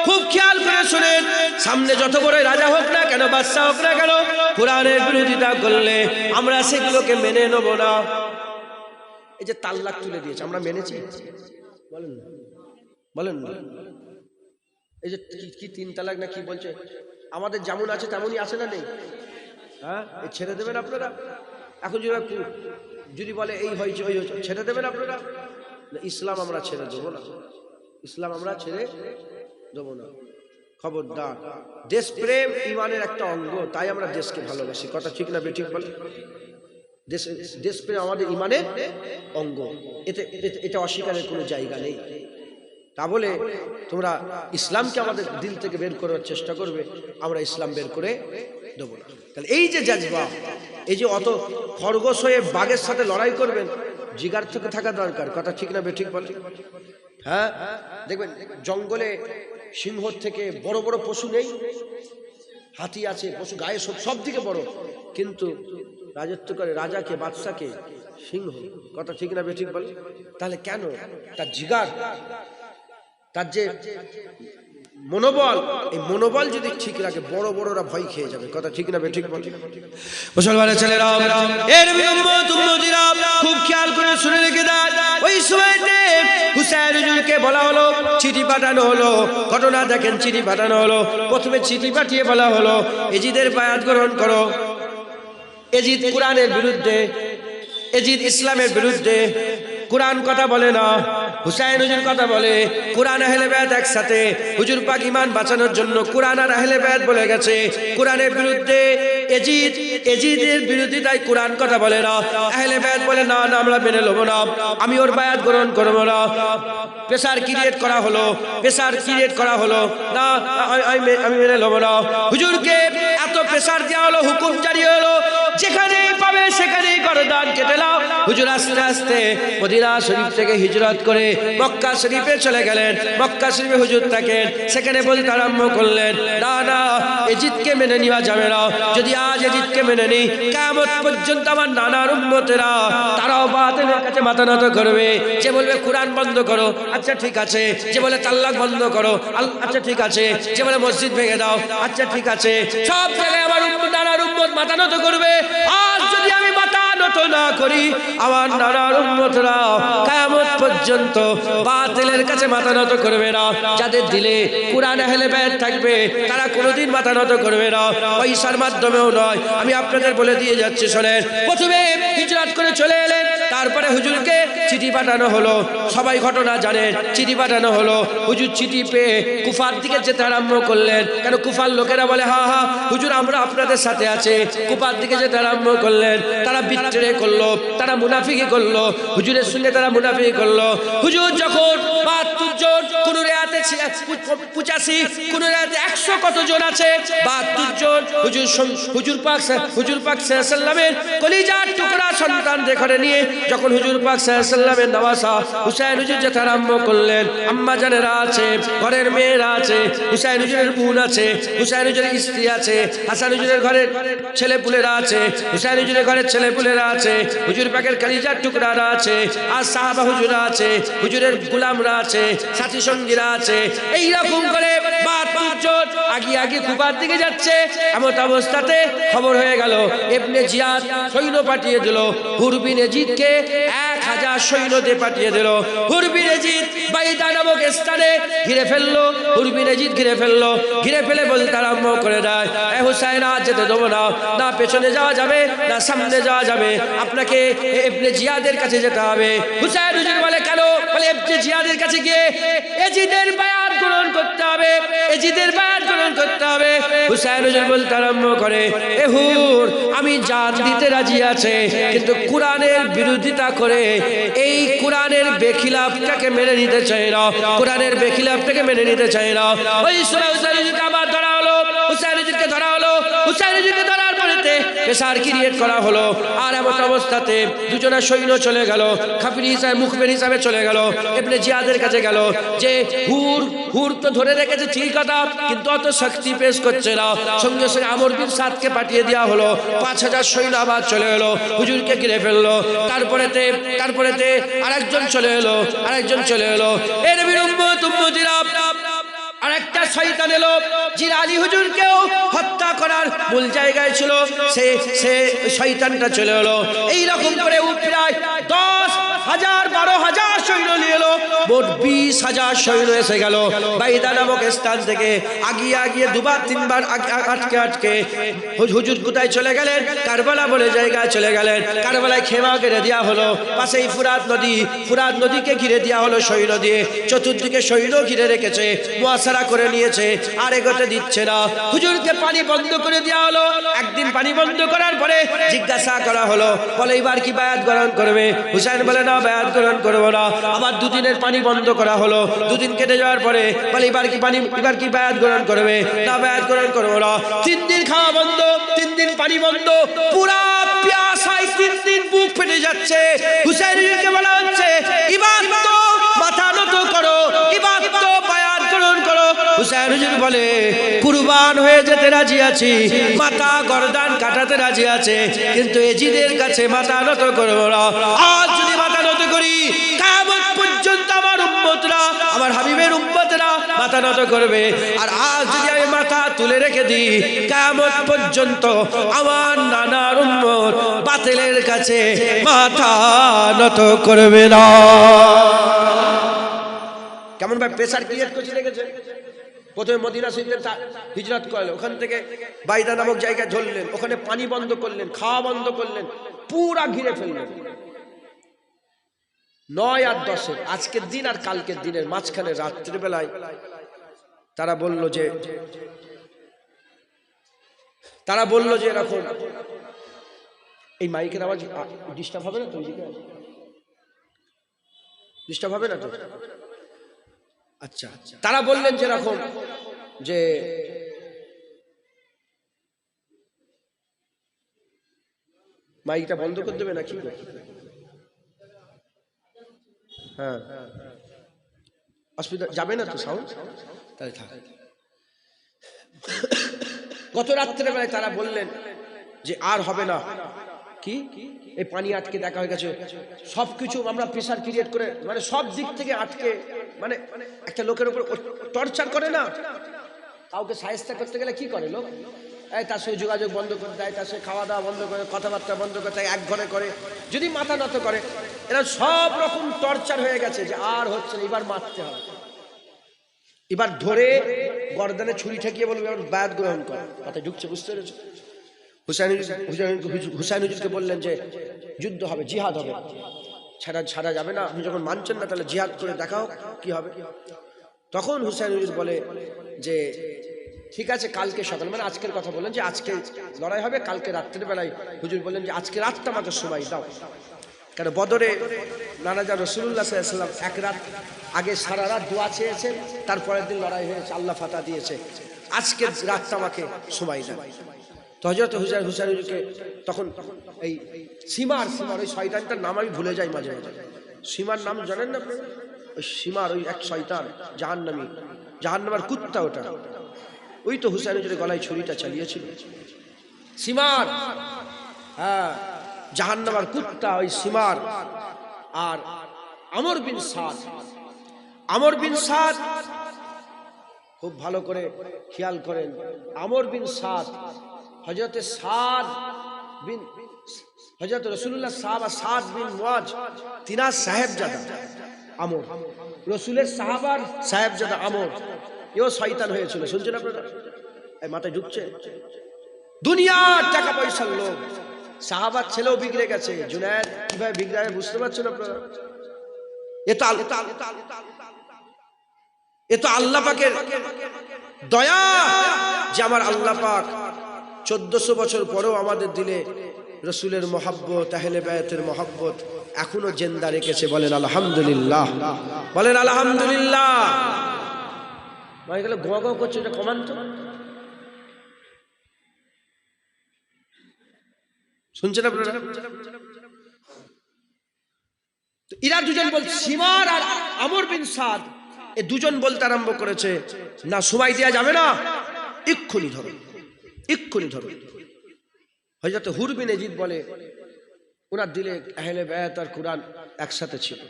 খুব খেয়াল করে শুনেন, সামনে যত বড় রাজা হোক না কেন, বাদশা হোক না কেন, কোরআনের বিরোধিতা করলে আমরা সেগুলোকে মেনে নেব না। এই যে তাল্লাক তুলে দিয়েছে, আমরা মেনেছি? বলেন না। এই যে কি 3 তালাক না কি বলছে, আমাদের যেমন আছে তেমনই আছে না নেই? হ্যাঁ, ছেড়ে দেবেন আপনারা? এখন যদি বলে এই হয়েছে ওই হয়েছে, ছেড়ে দেবেন আপনারা? ইসলাম আমরা ছেড়ে দেবো না, ইসলাম আমরা ছেড়ে দেবো না। খবরদার, দেশপ্রেম ইমানের একটা অঙ্গ, তাই আমরা দেশকে ভালোবাসি। কথা ঠিক না বেঠিক বলে? দেশপ্রেম আমাদের ইমানের অঙ্গ, এটা অস্বীকারের কোনো জায়গা নেই। তা বলে তোমরা ইসলামকে আমাদের দিল থেকে বের করার চেষ্টা করবে, আমরা ইসলাম বের করে দেবো না। তাহলে এই যে জাজবা, এই যে অত খরগোশ হয়ে বাঘের সাথে লড়াই করবেন, জিগার থেকে থাকা দরকার। কথা ঠিক না বেঠিক বলে? হ্যাঁ, দেখবেন জঙ্গলে সিংহ থেকে বড় বড় পশু নেই, হাতি আছে, পশু গায়ে সব দিকে বড়, কিন্তু রাজত্ব করে রাজাকে, বাদশাকে সিংহ। কথা ঠিক না বেঠিক বলে? তাহলে কেন? তার জিগার, তার যে মনোবল, এই মনোবল যদি ঠিক রাখে, বড় বড়রা ভয় খেয়ে যাবে। কথা ঠিক না বেঠিক বলে? মুসলমানের ছেলেরা, এর উম্মত উম্মতিরা, খুব খেয়াল করে শুনে রেখে দাও, ওই সময়তে হুসাইন হুজুরকে বলা হলো, চিঠি পাঠানো হলো। ঘটনা দেখেন, চিঠি পাঠানো হলো। প্রথমে চিঠি পাঠিয়ে বলা হলো, এজিদের বায়াত গ্রহণ করো। এজিদ কোরআনের বিরুদ্ধে, এজিদ ইসলামের বিরুদ্ধে। কোরআন কথা বলে না, হুসাইন হুজুর কথা বলে। কোরআন আহলে বায়াত একসাথে, হুজুর পাক ঈমান বাঁচানোর জন্য কোরআন আর আহলে বায়াত বলে গেছে। কোরআনের বিরুদ্ধে এজিদের বিরোধিতায় কোরআন কথা বলে না, আহলে বায়াত বলে না না, আমরা মেনে নেব না, আমি ওর বায়াত গ্রহণ করব না। প্রেসার ক্রিয়েট করা হলো, না আমি মেনে নেব না। হুজুরকে এত প্রেসার দেওয়া হলো, হুকুম জারি হলো, যেখানে পাবে সেখানেই গর্দান কেটে নাও, হুজুর আস্তে আস্তে মদিনা শরীফ থেকে হিজরত করে মক্কা শরীফে চলে গেলেন। মক্কা শরীফে হুজুর থাকেন, সেখানে বলতে আরম্ভ করলেন, না না, এজিদকে মেনে নেওয়া যাবে না। যদি আজ এজিদকে মেনে নিই, কিয়ামত পর্যন্ত আমার নানার উম্মতেরা তারাও বাতিলের কাছে মাথা নত করবে। যে বলবে কোরআন বন্ধ করো, আচ্ছা ঠিক আছে। যে বলে তাল্লাক বন্ধ করো, আচ্ছা ঠিক আছে। যে বলে মসজিদ ভেঙে দাও, আচ্ছা ঠিক আছে। সব জায়গায় আমার নানার উম্মত মাথা নত করবে। আজ যদি আমি মাথা নত না করি, আমার নানার উম্মতরা কিয়ামত পর্যন্ত বাতিলের কাছে মাথা নত করবে না। যাদের দিলে কোরআন আহলে বাইত থাকবে, তারা কোনোদিন মাথা নত করবে না, পয়সার মাধ্যমেও নয়। আমি আপনাদের বলে দিয়ে যাচ্ছি, শোনেন। প্রথমে হিজরত করে চলে এলেন, তারপরে হুজুরকে চিঠি পাঠানো হলো। সবাই ঘটনা জানেন, চিঠি পাঠানো হলো। হুজুর চিঠি পেয়ে কুফার দিকে যেতে আরম্ভ করলেন। কেন কুফার লোকেরা বলে, হা হা হুজুর আমরা আপনাদের সাথে আছে। কুফার দিকে যেতে আরম্ভ করলেন। তারা বিদ্রোহ করলো, তারা মুনাফিকি করলো, হুজুরের সঙ্গে তারা মুনাফিকি করলো। হুজুর যখন ৭২ জন, কোন রেয়াতে ৮৫, কোন রেয়াতে ১০০ কতজন আছে, ৭২ জন হুজুর পাক সাল্লাল্লাহু আলাইহি সাল্লামের কলিজার টুকরা সন্তান দেখে নিয়ে যখন হুজুর পাক সাল্লাল্লাহু আলাইহি সাল্লামের নওয়াসা হুসাইন হুজুর যেতে আরম্ভ করলেন। আম্মা জানেরা আছে, ঘরের মেয়েরা আছে, হুসাইন হুজুরের বোন আছে, হুসাইন হুজুরের স্ত্রী আছে, হাসান হুজুরের ঘরের ছেলেপুলেরা আছে, হুসাইন হুজুরের ঘরের ছেলেপুলেরা আছে, হুজুর পাকের কলিজার টুকরারা আছে, আর সাহাবা হুজুরা আছে, হুজুরের গোলামরা আছে, সাথী সঙ্গীরা আছে। এইরকম করে ৭২ জন আগে আগে কুফার দিকে যাচ্ছে। এমন অবস্থাতে খবর হয়ে গেল, ইবনে জিয়াদ সৈন্য পাঠিয়ে দিল, হুর বিন এজিদকে ১০০০ সৈন্য দিয়ে পাঠিয়ে দিল। হুর বিন এজিদ বাইদা নামক স্থানে ঘিরে ফেললো। হুর বিন এজিদ ঘিরে ফেললো, ঘিরে ফেলে বলতে আরম্ভ করে দেয়, এ হুসাইন আজ যেতে দেবো না, না পেছনে যাওয়া যাবে না সামনে যাওয়া যাবে, আপনাকে ইবনে জিয়াদের কাছে যেতে হবে। হুসাইন হুজুর বলে, কেন? বলে ইবনে জিয়াদের কাছে গিয়ে এজিদের বায়াত গ্রহণ করতে হবে, এজিদের বায়াত গ্রহণ করতে হবে। হুসাইন হুজুর বলতে আরম্ভ করে, এ হুর, আমি জান দিতে রাজি আছে, কিন্তু কোরআনের বিরোধিতা করে এই কোরআনের বেখিলাফটাকে মেনে নিতে চাই না, কোরআনের বেখিলাফটাকে মেনে নিতে চাই না। ওই সময় হুসাইন হুজুরকে আবার ধরা হলো, হুসাইন হুজুরকে ধরা হলো। হুসাইন হুজুরকে ধরার পরেতে প্রেসার ক্রিয়েট করা হলো। আর এমন অবস্থাতে দুজনের সৈন্য চলে গেল, খাফির হিসাবে মুখবের হিসাবে চলে গেল, ইবনে জিয়াদের কাছে গেল। যে হুর তো ধরে রেখেছে ঠিক কথা, কিন্তু অত শক্তি পেশ করছে না। সঙ্গে সঙ্গে আমর বিন সাদকে পাঠিয়ে দেওয়া হলো। ৫০০০ সৈন্য আবার চলে এলো, হুজুরকে ঘিরে ফেললো। তারপরেতে আরেকজন চলে এলো, আরেকজন চলে এলো। এর নবীর উম্মতিরা আরেকটা শয়তান এলো, যিনি আলী হুজুরকেও হত্যা করার মূল জায়গায় ছিল। সে শয়তানটা চলে এলো। এইরকম করে প্রায় ১০,০০০ ১২,০০০ সৈন্য নিয়ে এলো। মোট ২০,০০০ সৈন্য এসে গেল বাইদা নামক স্থান থেকে। আগিয়ে দুবার তিনবার আটকে হুজুর কোথায় চলে গেলেন? কারবালা বলে জায়গায় চলে গেলেন। কারবালায় খেমা ঘিরে দেওয়া হলো, পাশেই ফুরাত নদীকে ঘিরে দেওয়া হলো সৈন্য দিয়ে। চতুর্দিকে সৈন্য ঘিরে রেখেছে, মুয়াসারা করে নিয়েছে, আর এগোতে দিচ্ছে না। হুজুরকে পানি বন্ধ করে দেওয়া হলো। একদিন পানি বন্ধ করার পরে জিজ্ঞাসা করা হলো, বলে এবার কি বায়াত গ্রহণ করবে? হুসাইন বলে, না, বায়াত গ্রহণ করবো না। আবার দুদিনের পানি বন্ধ করা হলো। দুদিন কেটে যাওয়ার পরে বলে, এবার কি বায়াত গ্রহণ করবে? না, বায়াত গ্রহণ করবো না। ৩ দিন খাওয়া বন্ধ, ৩ দিন পানি বন্ধ, পুরা পিয়াসায় ৩ দিন বুক ফেটে যাচ্ছে। হুসাইনকে বলা হচ্ছে, এবার তো মাথা নত করো, এবার তো বায়াত গ্রহণ করো। হুসাইন হুজুর বলে, কুরবান হয়ে যেতে রাজি আছি, মাথা গর্দান কাটাতে রাজি আছে, কিন্তু এজিদের কাছে মাথা নত করবো না। আজ যদি মাথা নত করি, কিয়ামত পর্যন্ত আমার উম্মতরা, আমার হাবিবের উম্মতরা মাথা নত করবে। আর আজ যদি আমি মাথা তুলে রেখে দিই, কিয়ামত পর্যন্ত আমার নানার উম্মত বাতিলের কাছে মাথা নত করবে না। কেমন ভাই প্রেসার ক্রিয়েট করছে দেখেছে? প্রথমে মদিনা শরীফে হিজরত করলেন, ওখান থেকে বাইদা নামক জায়গায় ধরলেন, ওখানে পানি বন্ধ করলেন, খাওয়া বন্ধ করলেন, পুরা ঘিরে ফেললেন। ৯ আর ১০ আজকের দিন আর কালকের দিনের মাঝখানে রাত্রিবেলায় তারা বলল যে এরকম, এই মাইকের আওয়াজ ডিস্টার্ব হবে না তো? ডিস্টার্ব হবে না তো? আচ্ছা, তারা বললেন যেরকম যে মাইকটা বন্ধ করে দেবে নাকি? হ্যাঁ, অসুবিধা যাবে না তো সাউন্ড, তাহলে থাক। গত রাত্রেবেলায় তারা বললেন যে আর হবে না, কি এই পানি আটকে দেখা হয়ে গেছে, সবকিছু আমরা প্রেসার ক্রিয়েট করে, মানে সব দিক থেকে আটকে, মানে একটা লোকের উপর টর্চার করে না, কাউকে সাহায্য করতে গেলে কি করে লোক, এই তার সঙ্গে যোগাযোগ বন্ধ করে দেয়, তার সঙ্গে খাওয়া দাওয়া বন্ধ করে, কথাবার্তা বন্ধ করে দেয়, এক ঘরে করে, যদি মাথা নত করে, এরা সব রকম টর্চার হয়ে গেছে যে আর হচ্ছে না, এবার মারতে হবে, এবার ধরে গর্দানে ছুরি ঠেকিয়ে বলবে এবার বায়াত গ্রহণ করে, মাথায় ঢুকছে, বুঝতে পেরেছো? হুসাইন হুজুরকে বললেন যে যুদ্ধ হবে, জিহাদ হবে, ছাড়া যাবে না, আপনি যখন মানছেন না তাহলে জিহাদ করে দেখাও কি হবে। তখন হুসাইন হুজুর বলে যে ঠিক আছে, কালকে সকাল, মানে আজকের কথা বললেন যে আজকে লড়াই হবে, কালকে রাত্রের বেলায় হুজুর বললেন যে আজকে রাতটা আমাকে সময় দাও, কারণ বদরে নানাজা রাসূলুল্লাহ সাল্লাল্লাহু আলাইহি ওয়াসাল্লাম এক রাত আগে সারা রাত দোয়া চেয়েছেন, তারপরের দিন লড়াই হয়েছে, আল্লাহ ফাতা দিয়েছে, আজকে রাতটা আমাকে সময় দেন। তো হযরত হুসাইন হুজুরকে তখন এই সীমার ওই শয়তানটার নাম আমি ভুলে যাই মাঝে মাঝে, সীমার নাম জানেন না আপনি? ওই সীমার ওই এক শয়তান জাহান্নামের কুত্তা, ওটা ওই তো হুসাইন হুজুরের গলায় ছুরিটা চালিয়েছিল, সীমার, হ্যাঁ জাহান্নামের কুত্তা ওই সীমার। আর আমর বিন সাদ খুব ভালো করে খেয়াল করেন, আমর বিন সাদ হযরত রাসূলুল্লাহ সাদ বিন মুআজ তিনার সাহেবজাদা আমর, রাসূলের সাহাবার সাহেবজাদা আমর, এও শয়তান হয়েছিল, শুনছেন আপনারা? এই মাথায় ঢুকছে, দুনিয়ার টাকা পয়সার লোক, সাহাবার ছেলেও বিগড়ে গেছে, জুনায়েদ কিভাবে বিগড়ে বুঝতে পারছেন আপনারা? এ তো আল্লাহ পাকের দয়া যে আমার আল্লাহ পাক 1400 বছর পরেও আমাদের দিলে রাসূলের মহব্বত, আহলে বায়তের মহব্বত এখনো জিন্দা রেখেছে, বলেন আলহামদুলিল্লাহ, বলেন আলহামদুলিল্লাহ। মানে গেলে গোয়া করছে, এটা কমান তো, শুনছেন আপনারা? এরা দুজন বল, সীমার আর আমর বিন সাদ, এই দুজন বলতে আরম্ভ করেছে না সময় দেওয়া যাবে না, এক্ষুনি ধরো। হযরত হুর বিন ইয়াজিদ বলে ওনার দিলে আহলে বায়াত আর কুরআন একসাথে ছিল,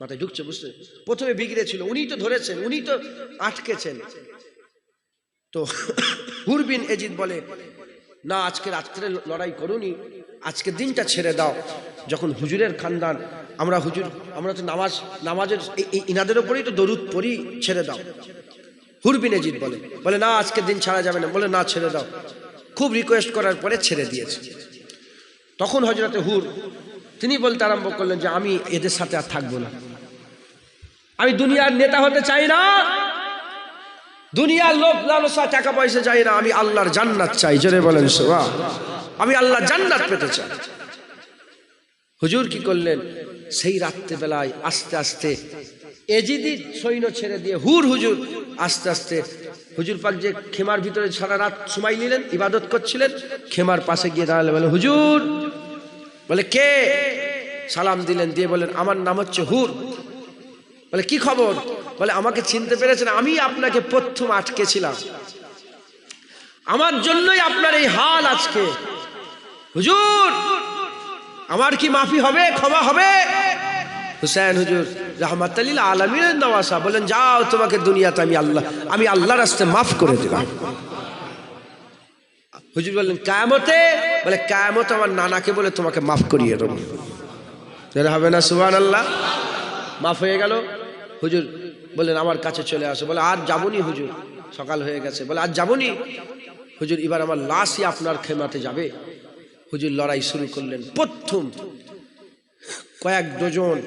মাথায় ঢুকছে, বুঝতে? প্রথমে বিগড়ে ছিল, উনি তো ধরেছেন, উনি তো আটকেছেন। তো হুর বিন ইয়াজিদ বলে না, আজকে রাত্রে লড়াই করুনি, আজকে দিনটা ছেড়ে দাও, যখন হুজুরের খানদান, আমরা তো নামাজের ইনাদের উপরেই তো দরুদ পড়ি, ছেড়ে দাও। হুর বিন ইয়াজিদ বলে না, আজকে দিন ছাড়া যাবে না, বলে না ছেড়ে দাও। খুব রিকোয়েস্ট করার পরে ছেড়ে দিয়েছে। তখন হযরতে হুর তিনি বলতে আরম্ভ করলেন যে আমি এদের সাথে আর থাকবো না, আমি দুনিয়ার নেতা হতে চাই না, দুনিয়ার লোভ লালসা টাকা পয়সা চাই না, আমি আল্লাহর জান্নাত চাই, জোরে বলেন সুবহান, আমি আল্লাহর জান্নাত পেতে চাই। হুজুর কি করলেন, সেই রাত্রে বেলায় আস্তে আস্তে এজিদি সৈন্য ছেড়ে দিয়ে হুজুর আস্তে আস্তে, হুজুর পাক যে খেমার ভিতরে সারা রাত সময় নিলেন, ইবাদত করছিলেন, খেমার পাশে গিয়ে দাঁড়ালে, বলে হুজুর, বলে কে? সালাম দিলেন, দিয়ে বলেন আমার নাম হচ্ছে হুর। বলে কি খবর? বলে আমাকে চিনতে পেরেছেন, আমি আপনাকে প্রথম আটকেছিলাম, আমার জন্যই আপনার এই হাল আজকে, হুজুর আমার কি মাফি হবে, ক্ষমা হবে? হুসাইন হুজুর রাহমাতুল লিল আলামিনের নওয়াসা বলেন যাও, তোমাকে দুনিয়াতে আমি আল্লাহর রাস্তায় মাফ করে দিলাম। হুজুর বললেন কিয়ামতে? বলে কিয়ামত আমার নানাকে বলে তোমাকে মাফ করিয়ে দেব, হবে না? সুবহানাল্লাহ। মাফ হয়ে গেল। হুজুর বললেন আমার কাছে চলে আসো। বলে আর যাবনি হুজুর, সকাল হয়ে গেছে। বলে আর যাবনি হুজুর, এবার আমার লাশই আপনার খেমাতে যাবে। হুজুর লড়াই শুরু করলেন। প্রথম কয়েক ডজন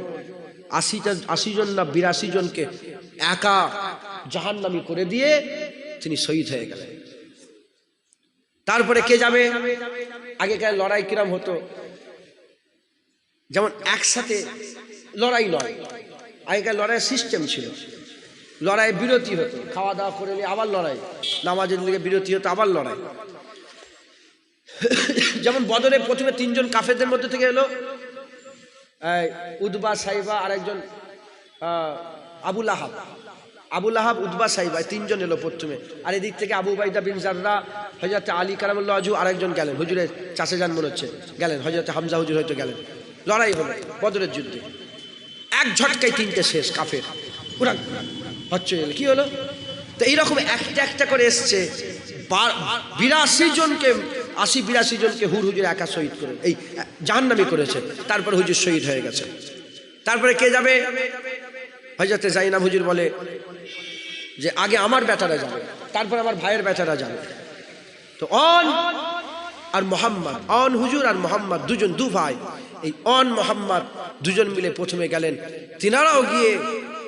80 জন না 82 জনকে একা জাহান্নামী করে দিয়ে তিনি শহীদ হয়ে গেলেন। তারপরে কে যাবে? আগেকার লড়াই কিরম হতো, যেমন একসাথে লড়াই নয়, আগেকার লড়াইয়ের সিস্টেম ছিল, লড়াই বিরতি হতো, খাওয়া দাওয়া করে নিয়ে আবার লড়াই, নামাজের দিকে বিরতি হতো, আবার লড়াই। যেমন বদরে প্রথমে 3 জন কাফেরদের মধ্যে থেকে এলো, উদবা সাইবা আর একজন আবুল আহাব, আবুল আহাব, উদবা সাইবা, তিনজন এলো প্রথমে। আর এদিক থেকে আবু উবাইদা বিন জাররা, হযরত আলী কারামুল্লাহ ওয়াজহু আরেকজন গেলেন, হুজুরের চাচা যান মনে হচ্ছে গেলেন, হযরত হামজা হুজুর হয়তো গেলেন। লড়াই হলো বদরের যুদ্ধে, এক ঝটকায় তিনটে শেষ কাফের, পুরা হচ্ছে। কি হলো? তো এইরকম একটা একটা করে এসছে 82 জনকে, 82 জনকে হুজুর একা শহীদ করে, এই জাহান্নামী করেছে। তারপরে হুজুর শহীদ হয়ে গেছে। তারপরে কে যাবে? হযরতে জাইনাব হুজুর বলে যে আগে আমার বেটারা যাবে, তারপর আমার ভাইয়ের বেটারা যাবে। তো অন আর মোহাম্মদ, অন হুজুর আর মোহাম্মদ দুজন, দু ভাই, এই অন মোহাম্মদ দুজন মিলে প্রথমে গেলেন। তিনারাও গিয়ে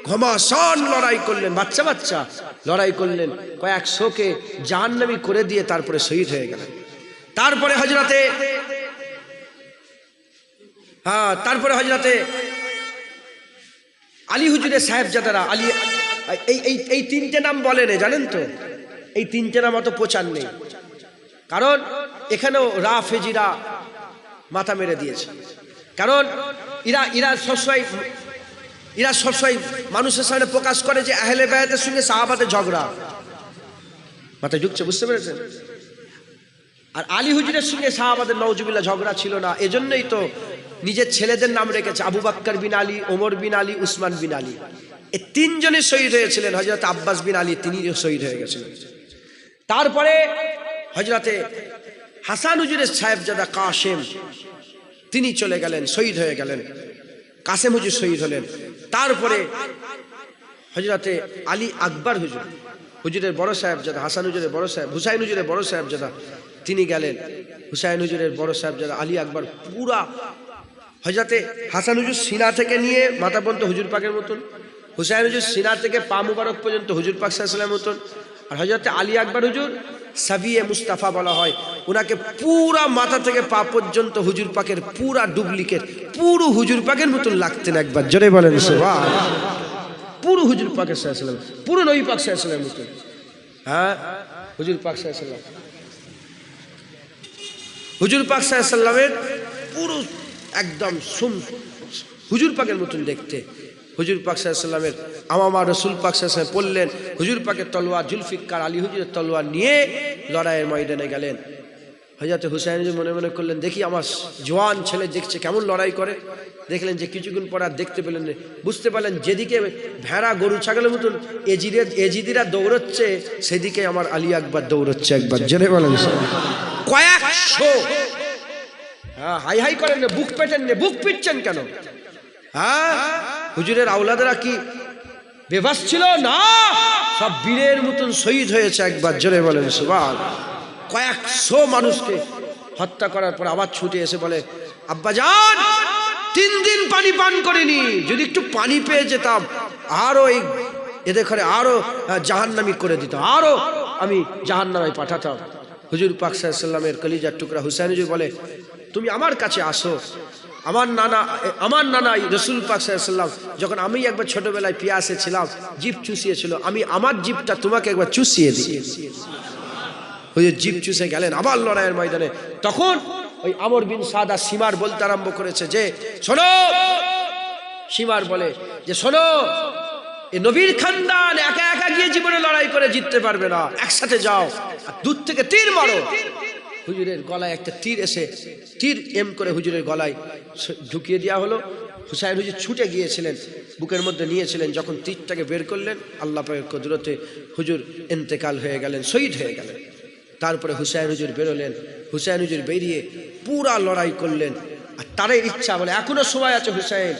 ঘমাসান লড়াই করলেন, বাচ্চা বাচ্চা লড়াই করলেন, কয়েকশোকে জাহান্নামী করে দিয়ে তারপরে শহীদ হয়ে গেলেন। তারপরে হযরতে হযরতে আলী হুজুরের সাহেবজাদারা, আলী, এই তিনটে নাম বলেন জানেন তো, এই তিনটে নাম অত প্রচার নেই, কারণ এখানেও রাফেজিরা মাথা মেরে দিয়েছে। কারণ এরা সবসময় মানুষের সামনে প্রকাশ করে যে আহলে বায়াতের সঙ্গে সাহাবাদের ঝগড়া, মাথায় ঢুকছে, বুঝতে পেরেছেন? আর আলী হুজুরের সঙ্গে সাহাবাদের নওজুবিল্লাহ ঝগড়া ছিল না, এজন্যই তো নিজের ছেলেদের নাম রেখেছে আবু বকর বিন আলী, ওমর বিন আলী, উসমান বিন আলী। এই তিনজনই শহীদ হয়েছিলেন। হযরত আব্বাস বিন আলী তিনিও শহীদ হয়ে গেছিলেন। তারপরে হযরতে হাসান হুজুরের সাহেবজাদা কাসেম, তিনি চলে গেলেন, শহীদ হয়ে গেলেন। কাসেম হুজুর শহীদ হলেন। তারপরে হযরতে আলী আকবর হুজুর, হুজুরের বড় সাহেবজাদা, হাসান হুজুরের বড় সাহেব, হুসাইন হুজুরের বড় সাহেবজাদা, তিনি গেলেন। হুসাইন হুজুরের বড় সাহেবজাদা আলী আকবর পুরা, হযরতে হাসান হুজুর সিনা থেকে নিয়ে মাথা পর্যন্ত হুজুর পাকের মতন, হুসাইন হুজুর সিনা থেকে পা মুবারক পর্যন্ত হুজুর পাক সাল্লাল্লাহু আলাইহি ওয়াসাল্লামের মতন। আর হযরতে আলী আকবর হুজুর সাবিয়ে মুস্তাফা বলা হয়, ওনাকে পুরা মাথা থেকে পা পর্যন্ত হুজুর পাকের পুরা ডুপ্লিকেট, পুরো হুজুর পাকের মতন লাগতেন। একবার জোরে বলেন সুবহানাল্লাহ। পুরো হুজুর পাকের সাল্লাল্লাহু আলাইহি ওয়াসাল্লাম, পুরো নবী পাক সাল্লাল্লাহু আলাইহি ওয়াসাল্লামের মতন। হ্যাঁ, হুজুর পাক সাল্লাল্লাহু আলাইহি ওয়াসাল্লাম, হুজুর পাক সাল্লাল্লাহু আলাইহি ওয়াসাল্লামের পুরো একদম হুজুর পাকের মতন দেখতে। হুজুর পাক সাল্লাল্লাহু আলাইহি ওয়াসাল্লামের আমামা রাসূল পাক সাল্লাল্লাহু আলাইহি ওয়াসাল্লাম পড়লেন, হুজুর পাকের তলোয়ার, জুলফিকার আলী হুজুরের তলোয়ার নিয়ে লড়াইয়ের ময়দানে গেলেন। হযরতে হুসাইন হুজুর মনে মনে করলেন, দেখি আমার জওয়ান ছেলে দেখছে কেমন লড়াই করে। দেখলেন যে কিছুক্ষণ পর আর দেখতে পেলেন, বুঝতে পারলেন যেদিকে ভেড়া গরু ছাগলের মতন এজিদিরা দৌড়চ্ছে, সেদিকে আমার আলী আকবর দৌড়চ্ছে। একবার জেনে বলেন, কয়েকশো। হ্যাঁ, হাই হাই করেন না, বুক পেটেন না, বুক পিটছেন কেন? হ্যাঁ, হুজুরের আওলাদেরা কি বেবাস ছিল? না, সব বীরের মতন শহীদ হয়েছে। একবার জোরে বলেন সুবহানাল্লাহ। কয়েকশো মানুষকে হত্যা করার পর আবার ছুটে এসে বলে, আব্বাজান 3 দিন পানি পান করিনি, যদি একটু পানি পেয়ে যেতাম আরো এদের ঘরে আরো জাহান্নামী করে দিতাম, আরো আমি জাহান্নামে পাঠাতাম। হুজুর পাক সাল্লাল্লাহু আলাইহি ওয়াসাল্লামের কলিজার টুকরা হুসাইন হুজুর বলে, তুমি আমার কাছে আসো। আমার নানা রাসূল পাক সাল্লাল্লাহু আলাইহি ওয়াসাল্লাম যখন আমি একবার ছোটবেলায় পিয়াসে ছিলাম, জিভ চুষিয়েছিল, আমি আমার জিভটা তোমাকে একবার চুষিয়ে দিই। হুজুর জিভ চুষে গেলেন আবার লড়াইয়ের ময়দানে। তখন ওই আমর বিন সাদা সীমার বলতে আরম্ভ করেছে যে, শোনো, সীমার বলে যে, শোনো, এই নবীর খানদান একা একা গিয়ে জীবনে লড়াই করে জিততে পারবে না, একসাথে যাও আর দূর থেকে তীর মারো। হুজুরের গলায় একটা তীর এসে তীর এম করে হুজুরের গলায় ঢুকিয়ে দেওয়া হলো। হুসাইন হুজুর ছুটে গিয়েছিলেন, বুকের মধ্যে নিয়েছিলেন, যখন তীরটাকে বের করলেন, আল্লাহ পাকের কুদরতে হুজুর ইন্তেকাল হয়ে গেলেন, শহীদ হয়ে গেলেন। তারপরে হুসাইন হুজুর বেরোলেন। হুসাইন হুজুর বেরিয়ে পুরা লড়াই করলেন। আর তারই ইচ্ছা, বলে এখনো সময় আছে হুসাইন,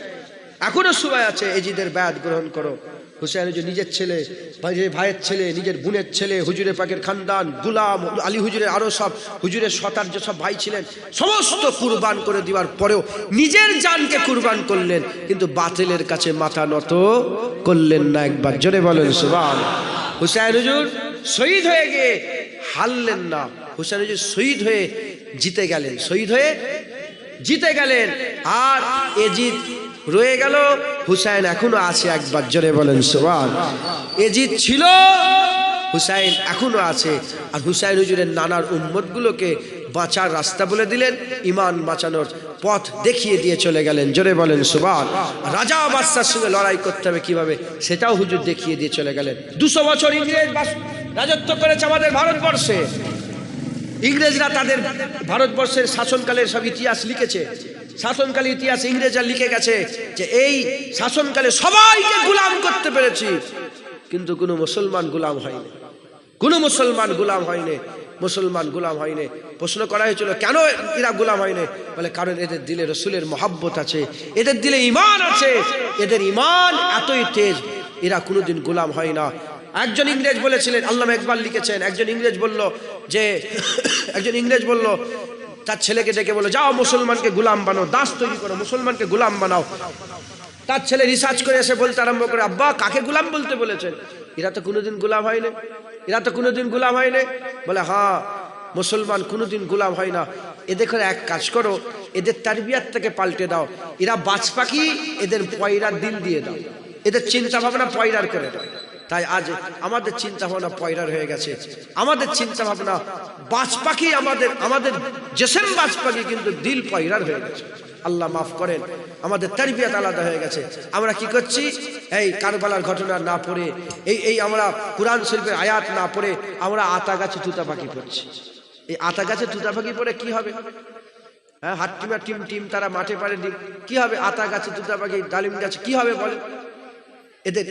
এখনো সময় আছে, এজিদের বায়াত গ্রহণ করো। হুসাইন হুজুর নিজের ছেলে, ভাইয়ের ছেলে, নিজের বোনের ছেলে, হুজুরের পাকের খানদান, গুলাম আলী হুজুরের আরো সব হুজুরের শতার যে সব ভাই ছিলেন, সমস্ত কুরবান করে দেওয়ার পরেও নিজের জানকে কুরবান করলেন, কিন্তু বাতিলের কাছে মাথা নত করলেন না। একবার জোরে বলেন সুবহানাল্লাহ। হুসাইন হুজুর শহীদ হয়ে গিয়ে হারলেন না, হুসাইন হুজুর শহীদ হয়ে জিতে গেলেন, শহীদ হয়ে জিতে গেলেন। আর এজিদ রয়ে গেল, হুসাইন এখনো আছে। একবার জোরে বলেন সুবহানাল্লাহ। এজিদ ছিল, হুসাইন এখনো আছে। আর হুসাইন হুজুরের নানার উম্মতগুলোকে বাঁচার রাস্তা বলে দিলেন, ঈমান বাঁচানোর পথ দেখিয়ে দিয়ে চলে গেলেন। জোরে বলেন সুবহান। রাজা বাদশার সঙ্গে লড়াই করতে হবে কিভাবে সেটাও হুজুর দেখিয়ে দিয়ে চলে গেলেন। 200 বছর ইংরেজ রাজত্ব করেছে আমাদের ভারতবর্ষে। ইংরেজরা তাদের ভারতবর্ষের শাসনকালের সব ইতিহাস লিখেছে। শাসনকালের ইতিহাস ইংরেজরা লিখে গেছে যে এই শাসনকালে সবাইকে গোলাম করতে পেরেছি, কিন্তু কোনো মুসলমান গোলাম হয়নি, কোনো মুসলমান গোলাম হয়নি, মুসলমান গোলাম হয়নি। প্রশ্ন করা হয়েছিল কেন এরা গোলাম হয়নি? বলে কারণ এদের দিলে রসুলের মহাব্বত আছে, এদের দিলে ঈমান আছে, এদের ঈমান এতই তেজ, এরা কোনোদিন গোলাম হয় না। একজন ইংরেজ বলেছিলেন, আল্লামা ইকবাল লিখেছেন, একজন ইংরেজ বলল যে একজন ইংরেজ বলল তার ছেলেকে ডেকে বলে যাও মুসলমানকে গোলাম বানাও, দাস তৈরি করো, মুসলমানকে গোলাম বানাও। তার ছেলে রিসার্চ করে এসে বলতে আরম্ভ করে, আব্বা কাকে গোলাম বলতে বলেছেন? এরা তো কোনোদিন গোলাম হয়নি, এরা তো কোনোদিন গোলাম হয়নি। বলে হ্যাঁ, মুসলমান কোনোদিন গোলাম হয় না। এদের করে এক কাজ করো, এদের তারবিয়াত থেকে পাল্টে দাও, এরা বাজ পাখি, এদের পয়রার দিল দিয়ে দাও, এদের চিন্তা ভাবনা পয়রার করে দাও। তাই আজ আমাদের চিন্তা ভাবনা পয়রার হয়ে গেছে, আমাদের চিন্তা ভাবনা বাজ পাখি, আমাদের জেসেম বাজ পাখি, কিন্তু দিল পয়রার হয়ে গেছে। আল্লাহ মাফ করেন, আমাদের তারবিয়াত আলাদা হয়ে গেছে। আমরা কি করছি? এই কারবালার ঘটনা না পড়ে, এই আমরা কুরআন শরীফের আয়াত না পড়ে আমরা আতা গাছে তুতা পাখি পড়ছি। এই আতা গাছে তুতা পাখি পড়ে কি হবে? হ্যাঁ, হাট্টিমা টিম টিম তারা মাঠে পারে ডিম, কি হবে? আতা গাছে তুতা পাখি, ডালিম গাছে কি হবে বলে? এদের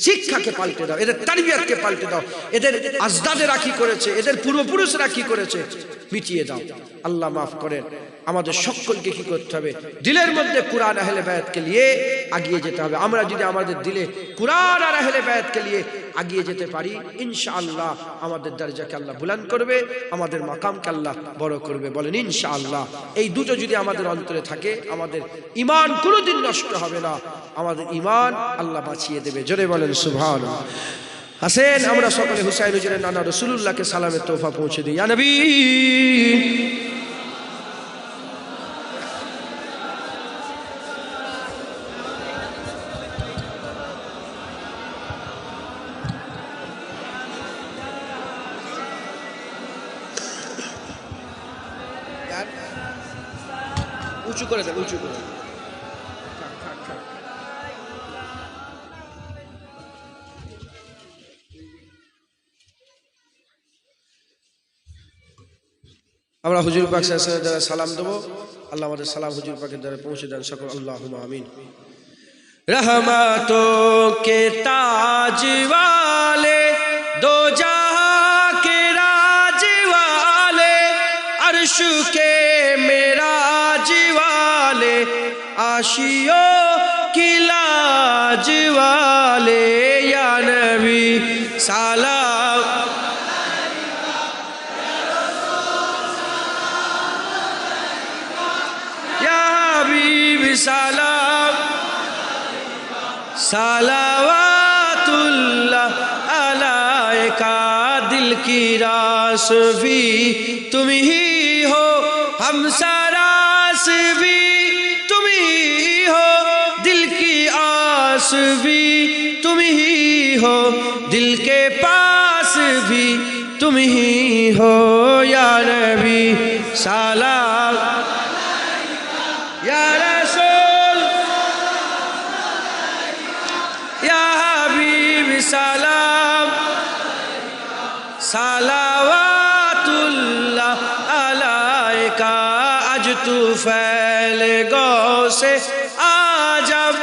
শিক্ষাকে পাল্টে দাও, এদের তারবিয়াতকে পাল্টে দাও, এদের আজদাদেরা কি করেছে, এদের পূর্বপুরুষরা কি করেছে মিটিয়ে দাও। আল্লাহ মাফ করেন। আমাদের সকলকে কি করতে হবে? দিলের মধ্যে কুরআন আহলে বায়াতকে নিয়ে এগিয়ে যেতে হবে। আমরা যদি আমাদের দিলে কুরআন আর আহলে বায়াতকে নিয়ে এগিয়ে যেতে পারি, ইনশাআল্লাহ আমাদের দরজাকে আল্লাহ বুলন্দ করবে, আমাদের মাকামকে আল্লাহ বড় করবে। বলেন ইনশাআল্লাহ। এই দুটো যদি আমাদের অন্তরে থাকে, আমাদের ঈমান কোনোদিন নষ্ট হবে না, আমাদের ঈমান আল্লাহ বাঁচিয়ে দেবে। জোরে বলেন সুবহানাল্লাহ। আসেন আমরা সকলে হুসাইন হুজুরের নানা রাসূলুল্লাহকে সালামের তোহফা পৌঁছে দিই। ইয়া নবী উঁচু করে দেন, উঁচু করে। আমরা হুজুর পাক সাল্লাল্লাহু আলাইহি ওয়াসাল্লামের দ্বারা সালাম দেবো। আল্লাহ আমাদের সালাম হুজুর পাকের দ্বারা পৌঁছে দেন সকল। আল্লাহুম্মা আমিন। रहमतों के ताज वाले, दो जहां के राज वाले, अर्श के मेराज वाले, आशियों की लाज वाले, या नबी सलाम, या हबीब सलाम, सलावातुल्लाह अलैका। दिल की रास भी तुम ही हो, हम सरास भी तुम ही हो, दिल की आस भी तुम ही हो, दिल के पास भी तुम ही हो, या नबी सलाम, या रसूल, या हबीब सलाम, सलावातुल्लाह अलैका। आज तू फैल गौ से आजम,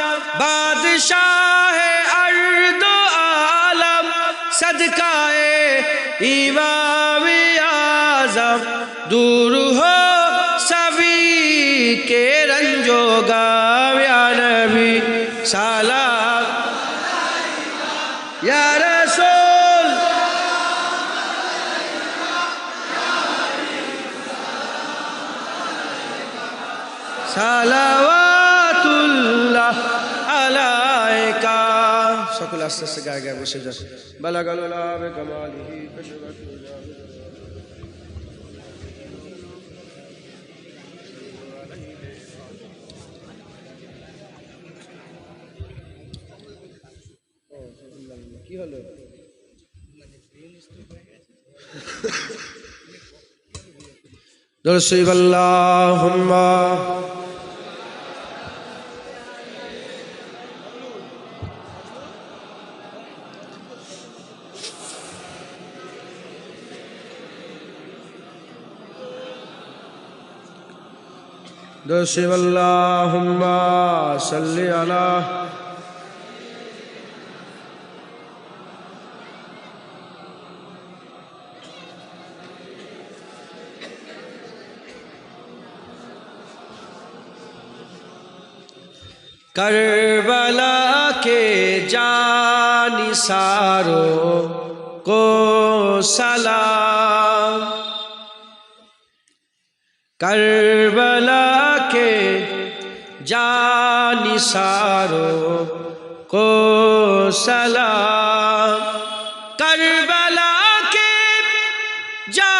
बादशाह अर्द आलम, सदकाए इमाम आजम, दूर हो सभी के रंजो गम, या नबी सलाम, या रसूल, সালাওয়াতুল্লাহ আলাইকা। সকল আস্তে আস্তে গায়ে গায়ে বসে যান। বালাগাল আবে কামালিহি কাশফাতু কি হলো? দরুদ শরীফ আল্লাহুম্মা دوسری اللہم صلی علی کربلا کے جانثاروں کو سلام، کربلا کے جانثاروں کو سلام، کربلا کے جانثاروں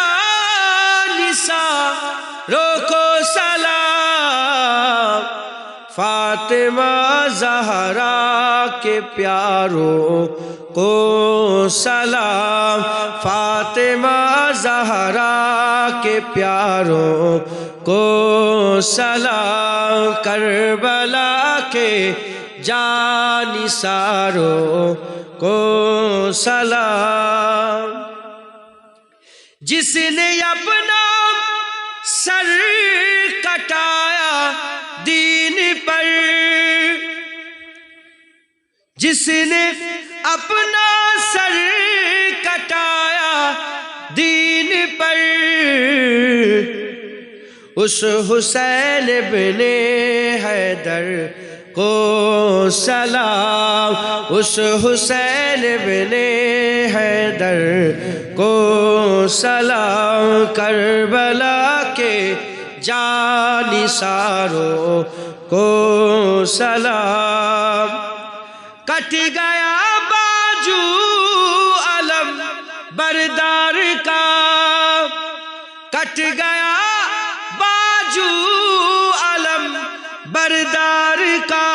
کو سلام، فاطمہ زہرا کے پیاروں کو سلام، فاطمہ زہرا کے پیاروں کو سلام، کربلا کے جانثاروں کو سلام، جس نے اپنا سر کٹایا دین پر، جس نے اپنا سر کٹایا دین پر، اس حسین بن حیدر کو سلام، اس حسین بن حیدر کو سلام، کربلا کے جانثاروں کو سلام، کٹ گیا باجو علم بردار کا، کٹ گیا باجو علم بردار کا،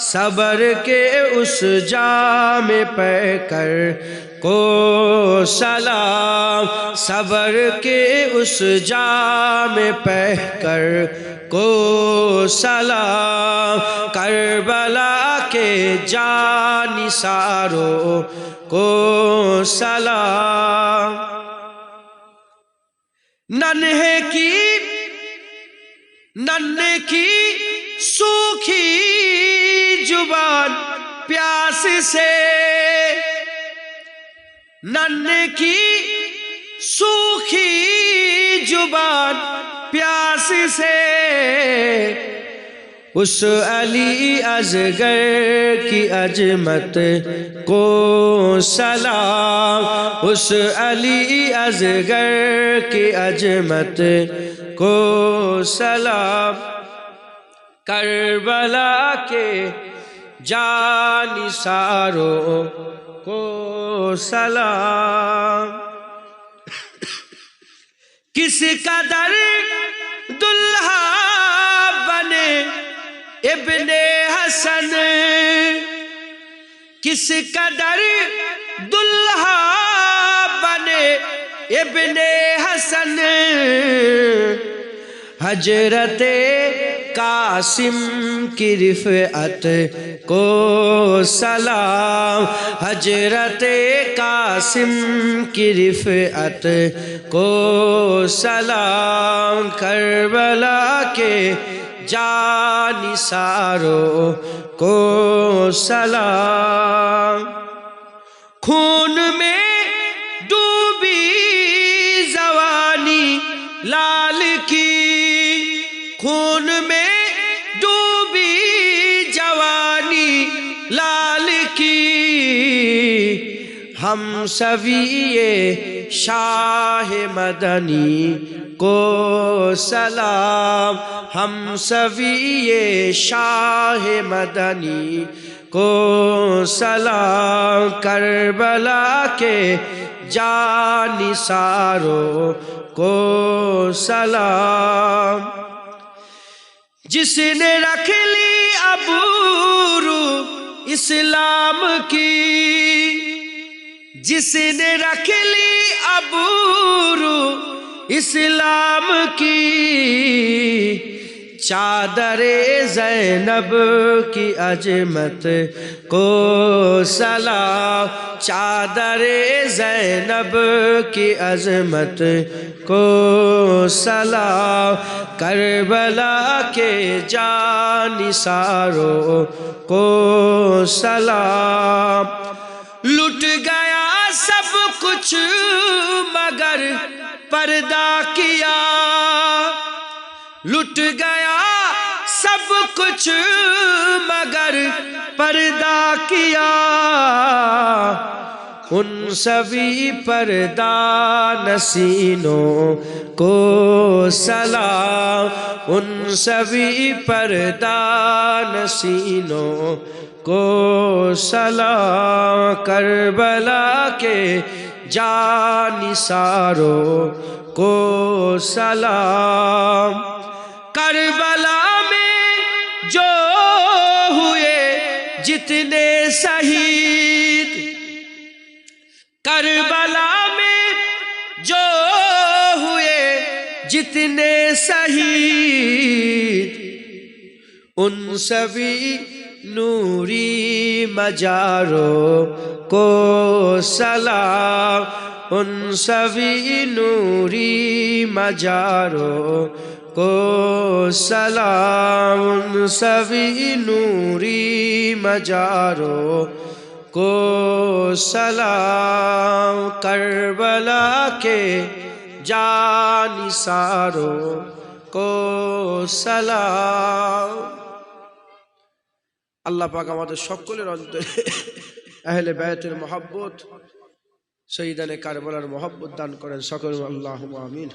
صبر کے اس جام پیکر کو سلام، صبر کے اس جام پیکر کو سلام، کربلا کے جانثاروں کو سلام، ننھے کی سوکھی زبان پیاس سے، ننھے کی سوکھی زبان پیاس سے، اس علی اصغر کی عظمت کو سلام، اس علی اصغر کی عظمت کو سلام، کربلا کے جانثاروں کو سلام، کس قدر دلہا بنے ابن حسن، کس قدر دلہا بنے ابن حسن، حضرت قاسم کی رفعت کو سلام، حضرت قاسم کی رفعت کو سلام، کربلا کے جانثاروں کو سلام، خون میں ڈوبی جوانی لال کی، خون میں ڈوبی جوانی لال کی، ہم سبھی شاہ مدنی کو سلام، ہم سبھی شاہ مدنی کو سلام، کربلا کے جانثاروں کو سلام، جس نے رکھ لی عبور اسلام کی، جس نے رکھ لی عبور اسلام کی، चादरे ज़ैनब की अजमत को सलाम, चादरे ज़ैनब की अजमत को सलाम, करबला के जानिसारों को सलाम। लुट गया सब कुछ मगर पर्दा किया, लुट गया सब कुछ मगर पर्दा किया, उन सभी पर्दा नसीनों को सलाम, उन सभी पर्दा नसीनों को सलाम, करबला के जानिसारों को सलाम। करबला में जो हुए जितने शहीद, करबला में जो हुए जितने शहीद, उन सभी नूरी मजारों को सलाम, उन सभी नूरी मजारों को सलाम, उन सभी नूरी मजारों को सलाम, करबला के जानिसारों को सलाम। আল্লাহ পাক আমাদের সকলের অন্তরে আহলে বায়তের মহব্বত, শহীদানে কারবালার মহব্বত দান করেন সকল, আল্লাহুম্মা আমিন।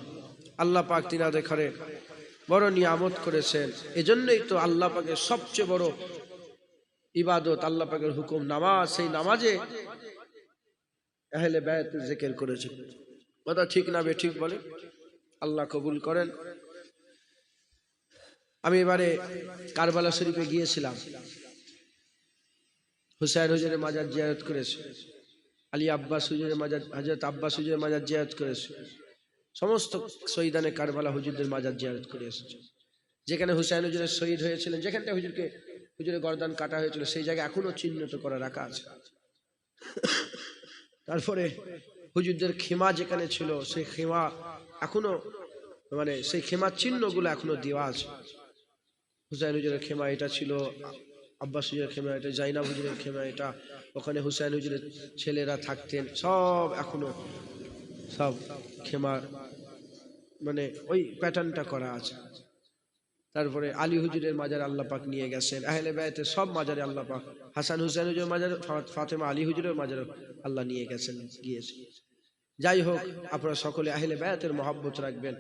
আল্লাহ পাক তিনাদের ঘরে বড় নিয়ামত করেছেন, এজন্যই তো আল্লাহ পাকের সবচেয়ে বড় ইবাদত, আল্লাহ পাকের হুকুম নামাজ, সেই নামাজে আহলে বায়ত জিকির করেছে। কথা ঠিক না বে ঠিক বলে? আল্লাহ কবুল করেন। আমি এবারে কারবালা শরীফে গিয়েছিলাম, হুসাইন হুজুরের মাজার জিয়ারত করেছি, আলী আব্বাস হুজুরের মাজার, হযরত আব্বাস হুজুরের মাজার জিয়ারত করেছি, সমস্ত শহীদানে কারবালা হুজুরদের মাজার জিয়ারত করে এসেছি। যেখানে হুসাইন হুজুরের শহীদ হয়েছিলেন, যেখানটা হুজুরের গর্দান কাটা হয়েছিল, সেই জায়গায় এখনো চিহ্নিত করে রাখা আছে। তারপরে হুজুরদের খেমা যেখানে ছিল, সেই খেমা এখনো, মানে সেই খেমার চিহ্নগুলো এখনো দেওয়া আছে। হুসাইন হুজুরের খেমা এটা ছিল, আব্বাস হুজুরের খেমা এটা, জাইনাব হুজুরের খেমা এটা, ওখানে হুসাইন হুজুরের ছেলেরা থাকতেন, সব এখনো সব খেমার মানে ওই প্যাটার্নটা করা আছে। তারপরে আলী হুজুরের মাজার আল্লাহ পাক নিয়ে গেছেন, আহলে বায়তের সব মাজারে আল্লাহ পাক, হাসান হুসাইন হুজুরের মাজার, ফাতেমা আলী হুজুরের মাজার আল্লাহ নিয়ে গেছেন, গিয়েছে। যাই হোক, আপনারা সকলে আহলে বায়তের মহব্বত রাখবেন।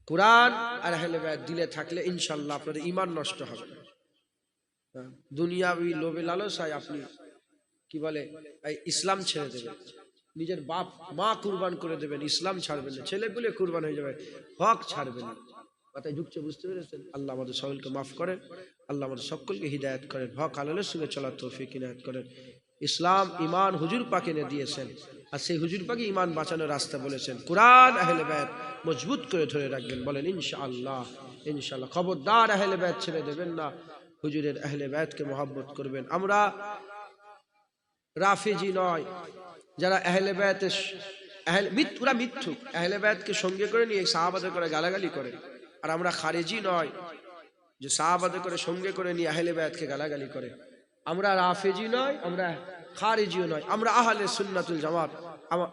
কুরআন আর আহলে বায়ত দিলে থাকলে ইনশাআল্লাহ আপনাদের ঈমান নষ্ট হবে না। দুনিয়াবি লোভে লালসায় আপনি কি বলে ইসলাম ছেড়ে দেবেন, নিজের বাপ মা কুরবান করে দেবেন, ইসলাম ছাড়বেন না, ছেলেগুলো কুরবান হয়ে যাবে, হক ছাড়বেন না। কথায় ঢুকছে, বুঝতে পেরেছেন? আল্লাহ আমাদের সকলকে মাফ করেন, আল্লাহ আমাদের সকলকে হিদায়াত করেন, হক হালালের সঙ্গে চলার তৌফিক ইনায়াত করেন। ইসলাম ঈমান হুজুর পাক এনে দিয়েছেন, আর সেই হুজুর পাকই ঈমান বাঁচানোর রাস্তা বলেছেন। কুরআন আহলে বায়ত মজবুত করে ধরে রাখবেন, বলেন ইনশাআল্লাহ। ইনশাআল্লাহ খবরদার আহলে বায়ত ছেড়ে দেবেন না, হুজুরের আহলে বায়তকে মহব্বত করবেন। আমরা রাফিজি নয়, যারা আহলে বায়তের ওরা মিথ্যুক, আহলে বায়তকে সঙ্গে করে নিয়ে সাহাবাদের করে গালাগালি করে। আর আমরা খারেজি নয়, যে সাহাবাদের করে সঙ্গে করে নিয়ে আহলে বায়তকে গালাগালি করে। আমরা রাফিজি নয়, আমরা খারেজিও নয়, আমরা আহলে সুন্নাতুল জামাত।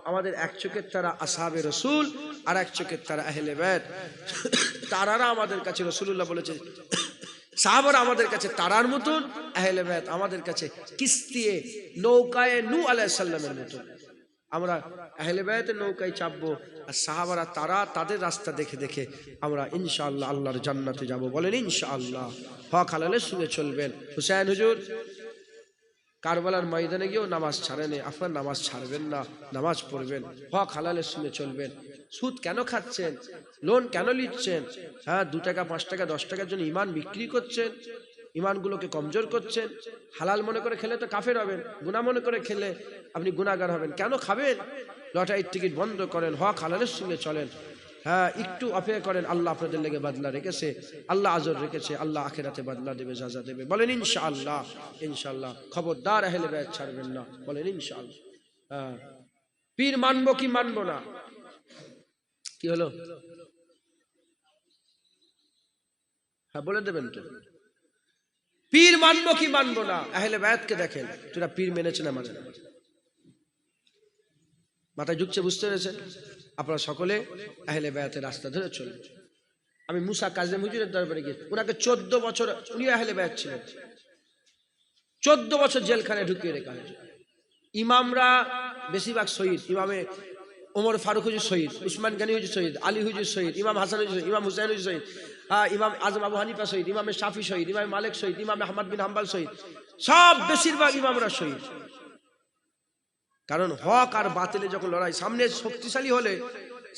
আমাদের এক চোখের তারা আসহাবে রসুল, আর এক চোখের তারা আহলে বায়ত। তারারা আমাদের কাছে, রাসূলুল্লাহ বলেছে, সাহাবারা আমাদের কাছে তারার মতন, আহলে বায়ত আমাদের কাছে কিস্তিয়ে নৌকায় নূহ আলাইহিস সালামের মতন। আমরা আহলে বায়তের নৌকায় চাপবো, আর সাহাবারা তারা তাদের রাস্তা দেখে দেখে আমরা ইনশাআল্লাহ আল্লাহর জান্নাতে যাব, বলেন ইনশাআল্লাহ। হক হালালের সঙ্গে চলবেন। হুসাইন হুজুর কারবালার ময়দানে গিয়েও নামাজ ছাড়েনি, আপনার নামাজ ছাড়বেন না, নামাজ পড়বেন, হক হালালের সঙ্গে চলবেন। সুদ কেন খাচ্ছেন, লোন কেন নিচ্ছেন? হ্যাঁ, 2 টাকা 5 টাকা 10 টাকার জন্য ইমান বিক্রি করছেন, ইমানগুলোকে কমজোর করছেন। হালাল মনে করে খেলে তো কাফের হবেন, গুনাহ মনে করে খেলে আপনি গুনাহগার হবেন। কেন খাবেন? লটারির টিকিট বন্ধ করেন, হক হালালের সঙ্গে চলেন। হ্যাঁ, একটু অপেক্ষা করেন, আল্লাহ আপনাদের লেগে বদলা রেখেছে, আল্লাহ আজর রেখেছে, আল্লাহ আখিরাতে বদলা দেবে, সাজা দেবে। বলেন ইনশাআল্লাহ। ইনশাআল্লাহ। খবরদার আহলে বাইত ছাড়বেন না, বলেন ইনশাআল্লাহ। হ্যাঁ, পীর মানবো কি মানবো না? কি হলো? হ্যাঁ, বলে দেবেন তো। পীর মানবো কি মানবো না? আহলে বায়াতকে দেখেন, তোরা পীর মেনেছে না মানে না? মাথায় ঢুকছে, বুঝতে পেরেছেন? আপনারা সকলে আহলে বায়াতের রাস্তা ধরে চলুন। আমি মুসা কাজেম হুজুরের দরবারে গিয়ে, ওনাকে 14 বছর, উনি আহলে বায়াত ছিলেন, 14 বছর জেলখানায় ঢুকিয়ে রেখা হয়েছে। ইমামরা বেশিরভাগ শহীদ, ইমামে ওমর ফারুক হুজুর শহীদ, উসমান গনি হুজুর শহীদ, আলী হুজুর শহীদ, ইমাম হাসান হুজুর শহীদ, ইমাম হুসাইন হুজুর শহীদ, ইমাম আজম আবু হানিফা শহীদ, ইমামে শাফি শহীদ, ইমাম মালিক শহীদ, ইমাম আহমদ বিন হাম্বল শহীদ, সব বেশিরভাগ ইমামরা শহীদ। কারণ হক আর বাতিলে যখন লড়াই, সামনে শক্তিশালী হলে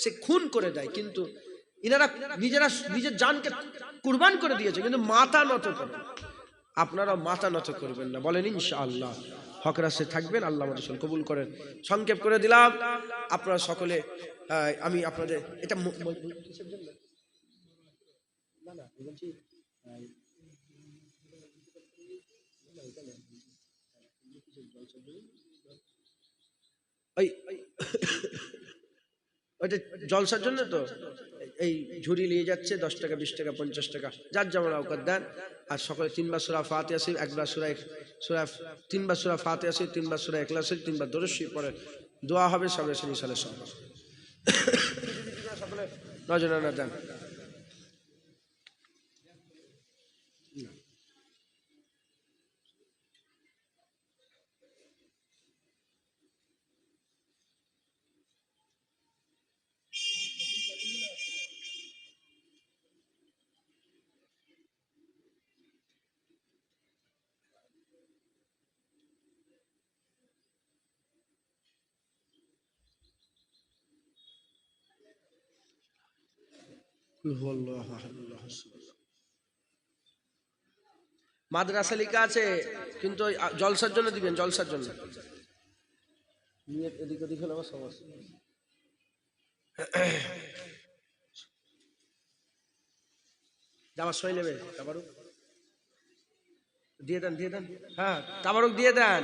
সে খুন করে দেয়, কিন্তু ইনারা নিজেরা নিজের জানকে কুরবান করে দিয়েছে, কিন্তু মাথা নত করে। আপনারা মাথা নত করবেন না, বলেন ইনশাআল্লাহ। হক রাস্তায় থাকবেন, আল্লাহ আমাদের সকল কবুল করেন। সংক্ষেপ করে দিলাম, আপনারা সকলে, আমি আপনাদের এটা ওইটা জলসার জন্য তো এই ঝুড়ি নিয়ে যাচ্ছে, 10 টাকা 20 টাকা 50 টাকা, যার যেমন আওকাত দেন। আর সকলে 3 বার সূরা ফাতিহা শরীফ, একবার সূরা 3 বার সূরা ফাতিহা শরীফ, 3 বার সূরা ইখলাস শরীফ, 3 বার দরুদ শরীফ পড়ে দোয়া হবে, সবে ইনশাআল্লাহ সব সকলে নজরানা দেন। মাদ্রাসা লেখা আছে, কিন্তু জলসার জন্য দিবেন, জলসার জন্য। এদিক ওদিক হলে আমার সমস্যা। জামা সই নেবে, তাবারুক দিয়ে দেন, দিয়ে দেন। হ্যাঁ, তাবারুক দিয়ে দেন,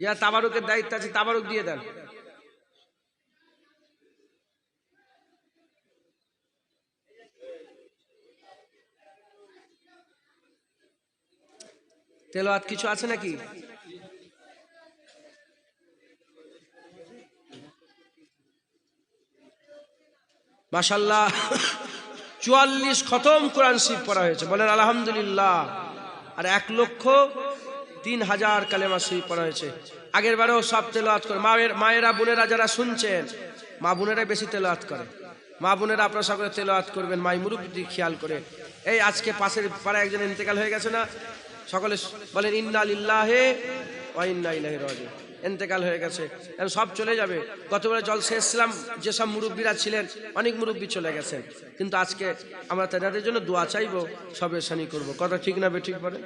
ইয়া তাবারুকের দায়িত্ব আছে, তাবারুক দিয়ে দেন। তেলাওয়াত কিছু আছে নাকি? মাশাআল্লাহ, 44 খতম কোরআন শরীফ পড়া হয়েছে, বলেন আলহামদুলিল্লাহ। আর 1,03,000 কালেমা শরীফ পড়া হয়েছে। আগের বারেও সব তেলাওয়াত করে। মায়েরা বোনেরা যারা শুনছেন, মা বোনেরা বেশি তেলাওয়াত করে। মা বোনেরা আপনারা সকলে তেলাওয়াত করবেন, মাই মুরব্বি খেয়াল করে। এই আজকে পাশের পাড়ায় একজন ইন্তেকাল হয়ে গেছে না, সকলে বলেন ইন্না লিল্লাহি ওয়া ইন্না ইলাইহি রাজিউন। ইন্তেকাল হয়ে গেছে, এখন সব চলে যাবে। গতবারে জলসা ইসলাম যেসব মুরব্বীরা ছিলেন, অনেক মুরব্বী চলে গেছেন, কিন্তু আজকে আমরা তাদের জন্য দোয়া চাইবো, সবে শানি করবো। কথা ঠিক না বেঠিক বলেন?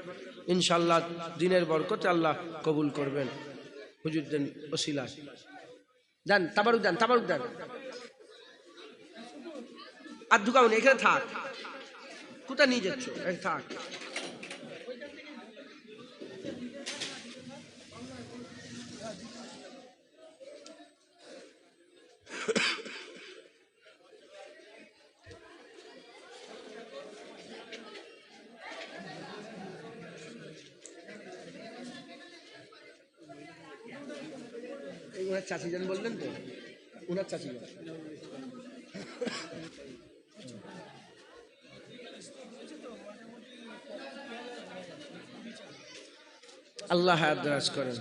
ইনশাআল্লাহ দিনের বরকতে আল্লাহ কবুল করবেন। হুজুর দেন ওসিলা দেন, তাবারুক দেন, তাবারুক দেন। আর ঢুকাউনি, এখানে থাক। কোথায় নিয়ে যাচ্ছ? থাক। ওনার চাচি যান বললেন তো, ওনার চাচি যান। আল্লাহ হায়াত দারাজ করেন।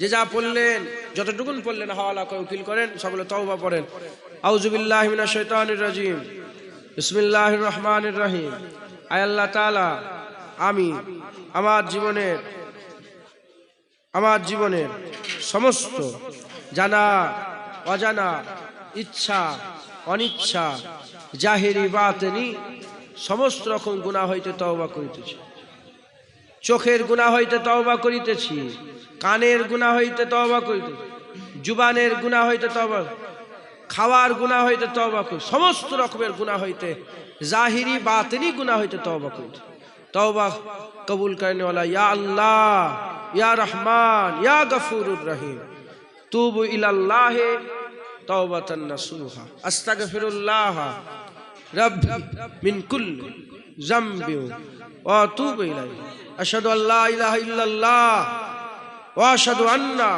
যে যা পড়লেন, যতটুকুন পড়লেন হাওয়ালা করে উকিল করেন, সকলে তওবা পড়েন। আউযু বিল্লাহি মিনাশ শাইতানির রাজিম, বিসমিল্লাহির রহমানির রহিম। আয় আল্লাহ তাআলা, আমি আমার জীবনের সমস্ত জানা অজানা, ইচ্ছা অনিচ্ছা, জাহেরি বাতেনি সমস্ত রকম গুনাহ হইতে তওবা করিতেছি। চোখের গুনাহ হইতে তওবা করিতেছি, কানের গুনাহ হইতে তওবা করিতেছি, জুবানের গুনাহ হইতে তওবা, খাওয়ার গুনাহ হইতে তওবা করি, সমস্ত রকমের গুনাহ হইতে জাহিরি বাতিনি গুনাহ হইতে তওবা করি। তওবা কবুল करने वाला या अल्लाह या रहमान या गफूरुर रहीम तूबु इलल्लाह तौबतन नसूहा अस्तगफिरुल्लाह रब्बी मिन कुल्लि ज़म्बि व अतूबु इलैहि अशहदु अल्ला इलाहा इल्लल्लाह व अशहदु अन्ना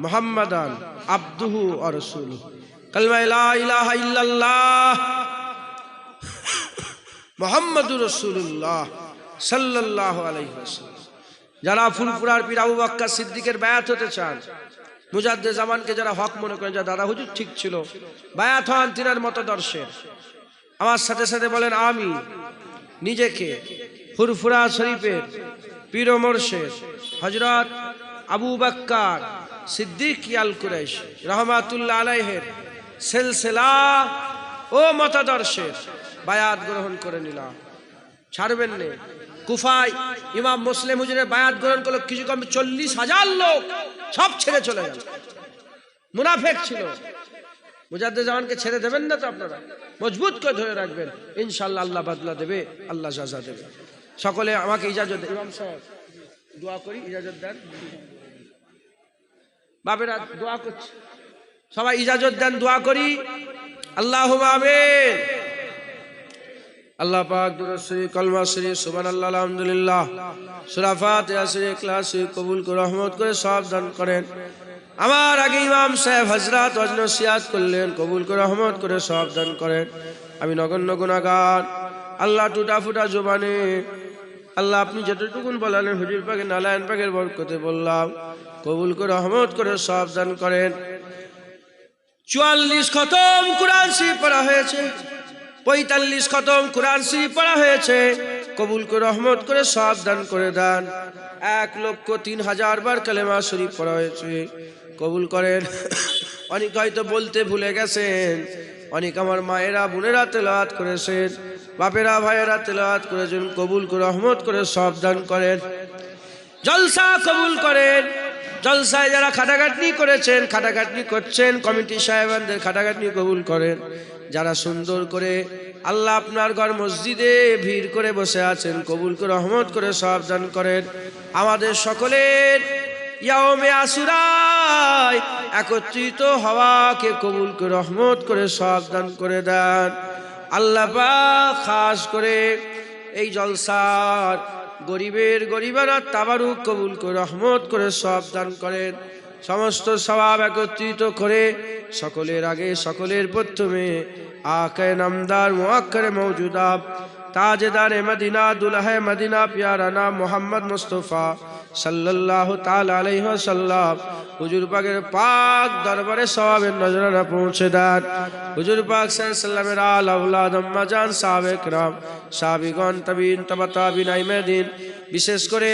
मुहम्मदन अब्दुहु व रसूलुहु कलमा ला इलाहा इल्लल्लाह मुहम्मदुर रसूलुल्लाह সাল্লাল্লাহু আলাইহি ওয়াসাল্লাম। যারা ফুরফুরার পীর আবু বকর সিদ্দিকের বায়াত হতে চান, মুজাদ্দিদ জামানকে যারা হক মনে করেন, যা দাদা হুজুর ঠিক ছিল, বায়াত হন তিনার মতদর্শের। আমার সাথে সাথে বলেন আমি নিজেকে ফুরফুরা শরীফের পীর ও মুর্শিদ হযরত আবু বকর সিদ্দিক আল কুরাইশি রাহমাতুল্লাহ আলাইহির সিলসিলা ও মতদর্শের বায়াত গ্রহণ করে নিলাম। ছাড়বেন না। কুফায় ইমাম মুসলিম হুজুরের বায়াত গ্রহণ করলো কিছু কম 40,000 লোক, সব ছেড়ে চলে গেল। মুনাফিক ছিল। মুজাদ্দিদ জামানকে ছেড়ে দেবেন না তো আপনারা, মজবুত করে ধরে রাখবেন, ইনশাআল্লাহ আল্লাহ বদলা দেবে, আল্লাহ সাজা দেবে। সকলে আমাকে ইজাজত দেন। ইমাম সাহেব দোয়া করি, ইজাজত দেন। বাবেরা দোয়া করছে, সবাই ইজাজত দেন, দোয়া করি। আল্লাহুম্মা আমিন। আল্লাহ পাক দুরূদ শরীফ, কলমা শরীফ, সুবহানাল্লাহ, আলহামদুলিল্লাহ, সূরা ফাতিহা শরীফ, ইখলাস শরীফ কবুল করে রহমত করে সওয়াব দান করেন। আমার আগে ইমাম সাহেব হযরত ওয়াজ নসিহত করলেন, কবুল করে রহমত করে সওয়াব দান করেন। আমি নগণ্য গুনাহগার, আল্লাহ টুটা ফুটা জবানে আল্লাহ আপনি যতটুকুন বলেন হুজুর পাকের নালায়েন পাকের বরকতে বললাম, কবুল করে রহমত করে সওয়াব দান করেন। 44 খতম কুরআন শরীফ পড়া হয়েছে, 45 খতম কুরআন শরীফ পড়া হয়েছে, কবুল করে রহমত করে সওয়াব দান করে দেন। 1,03,000 বার কালেমা শরীফ পড়া হয়েছে, কবুল করেন। অনেক হয়তো বলতে ভুলে গেছেন, অনেক আমার মায়েরা বোনেরা তেলাওয়াত করেছেন, বাপেরা ভাইয়েরা তেলাওয়াত করেছেন, কবুল করে রহমত করে সওয়াব দান করেন। জলসা কবুল করেন। জলসায় যারা খাটাখাটনি করেছেন, খাটাখাটনি করছেন, কমিটি সাহেবানদের খাটাখাটনি কবুল করেন। যারা সুন্দর করে আল্লাহ আপনার ঘর মসজিদে ভিড় করে বসে আছেন, কবুল করে রহমত করে সওয়াব দান করেন। আমাদের সকলের ইয়াউমে আশুরায় একত্রিত হওয়াকে কবুল করে রহমত করে সওয়াব দান করে দেন। আল্লাহ পাক খাস করে এই জলসার গরিবের গরিবারা তাবারুক কবুল করে রহমত করে সওয়াব দান করেন। সমস্ত সওয়াব একত্রিত করে সকলের আগে সকলের প্রথমে আকায়ে নামদার মুআক্কারে মওজুদা তাজদারে মদিনা দুলহে মদিনা প্যারা নাম মোহাম্মদ মুস্তাফা সাল্লাল্লাহু তাআলা আলাইহি ওয়াসাল্লাম হুজুর পাকের পাক দরবারে সওয়াবের নজরানা পৌঁছে দেন। হুজুর পাক সাল্লাল্লাহু আলাইহি ওয়াসাল্লামের আল আওলাদ আম্মা জান সাহাবে کرام সাহাবীগণ তাবিঈন তাবা তাবিঈন আইমাদিন, বিশেষ করে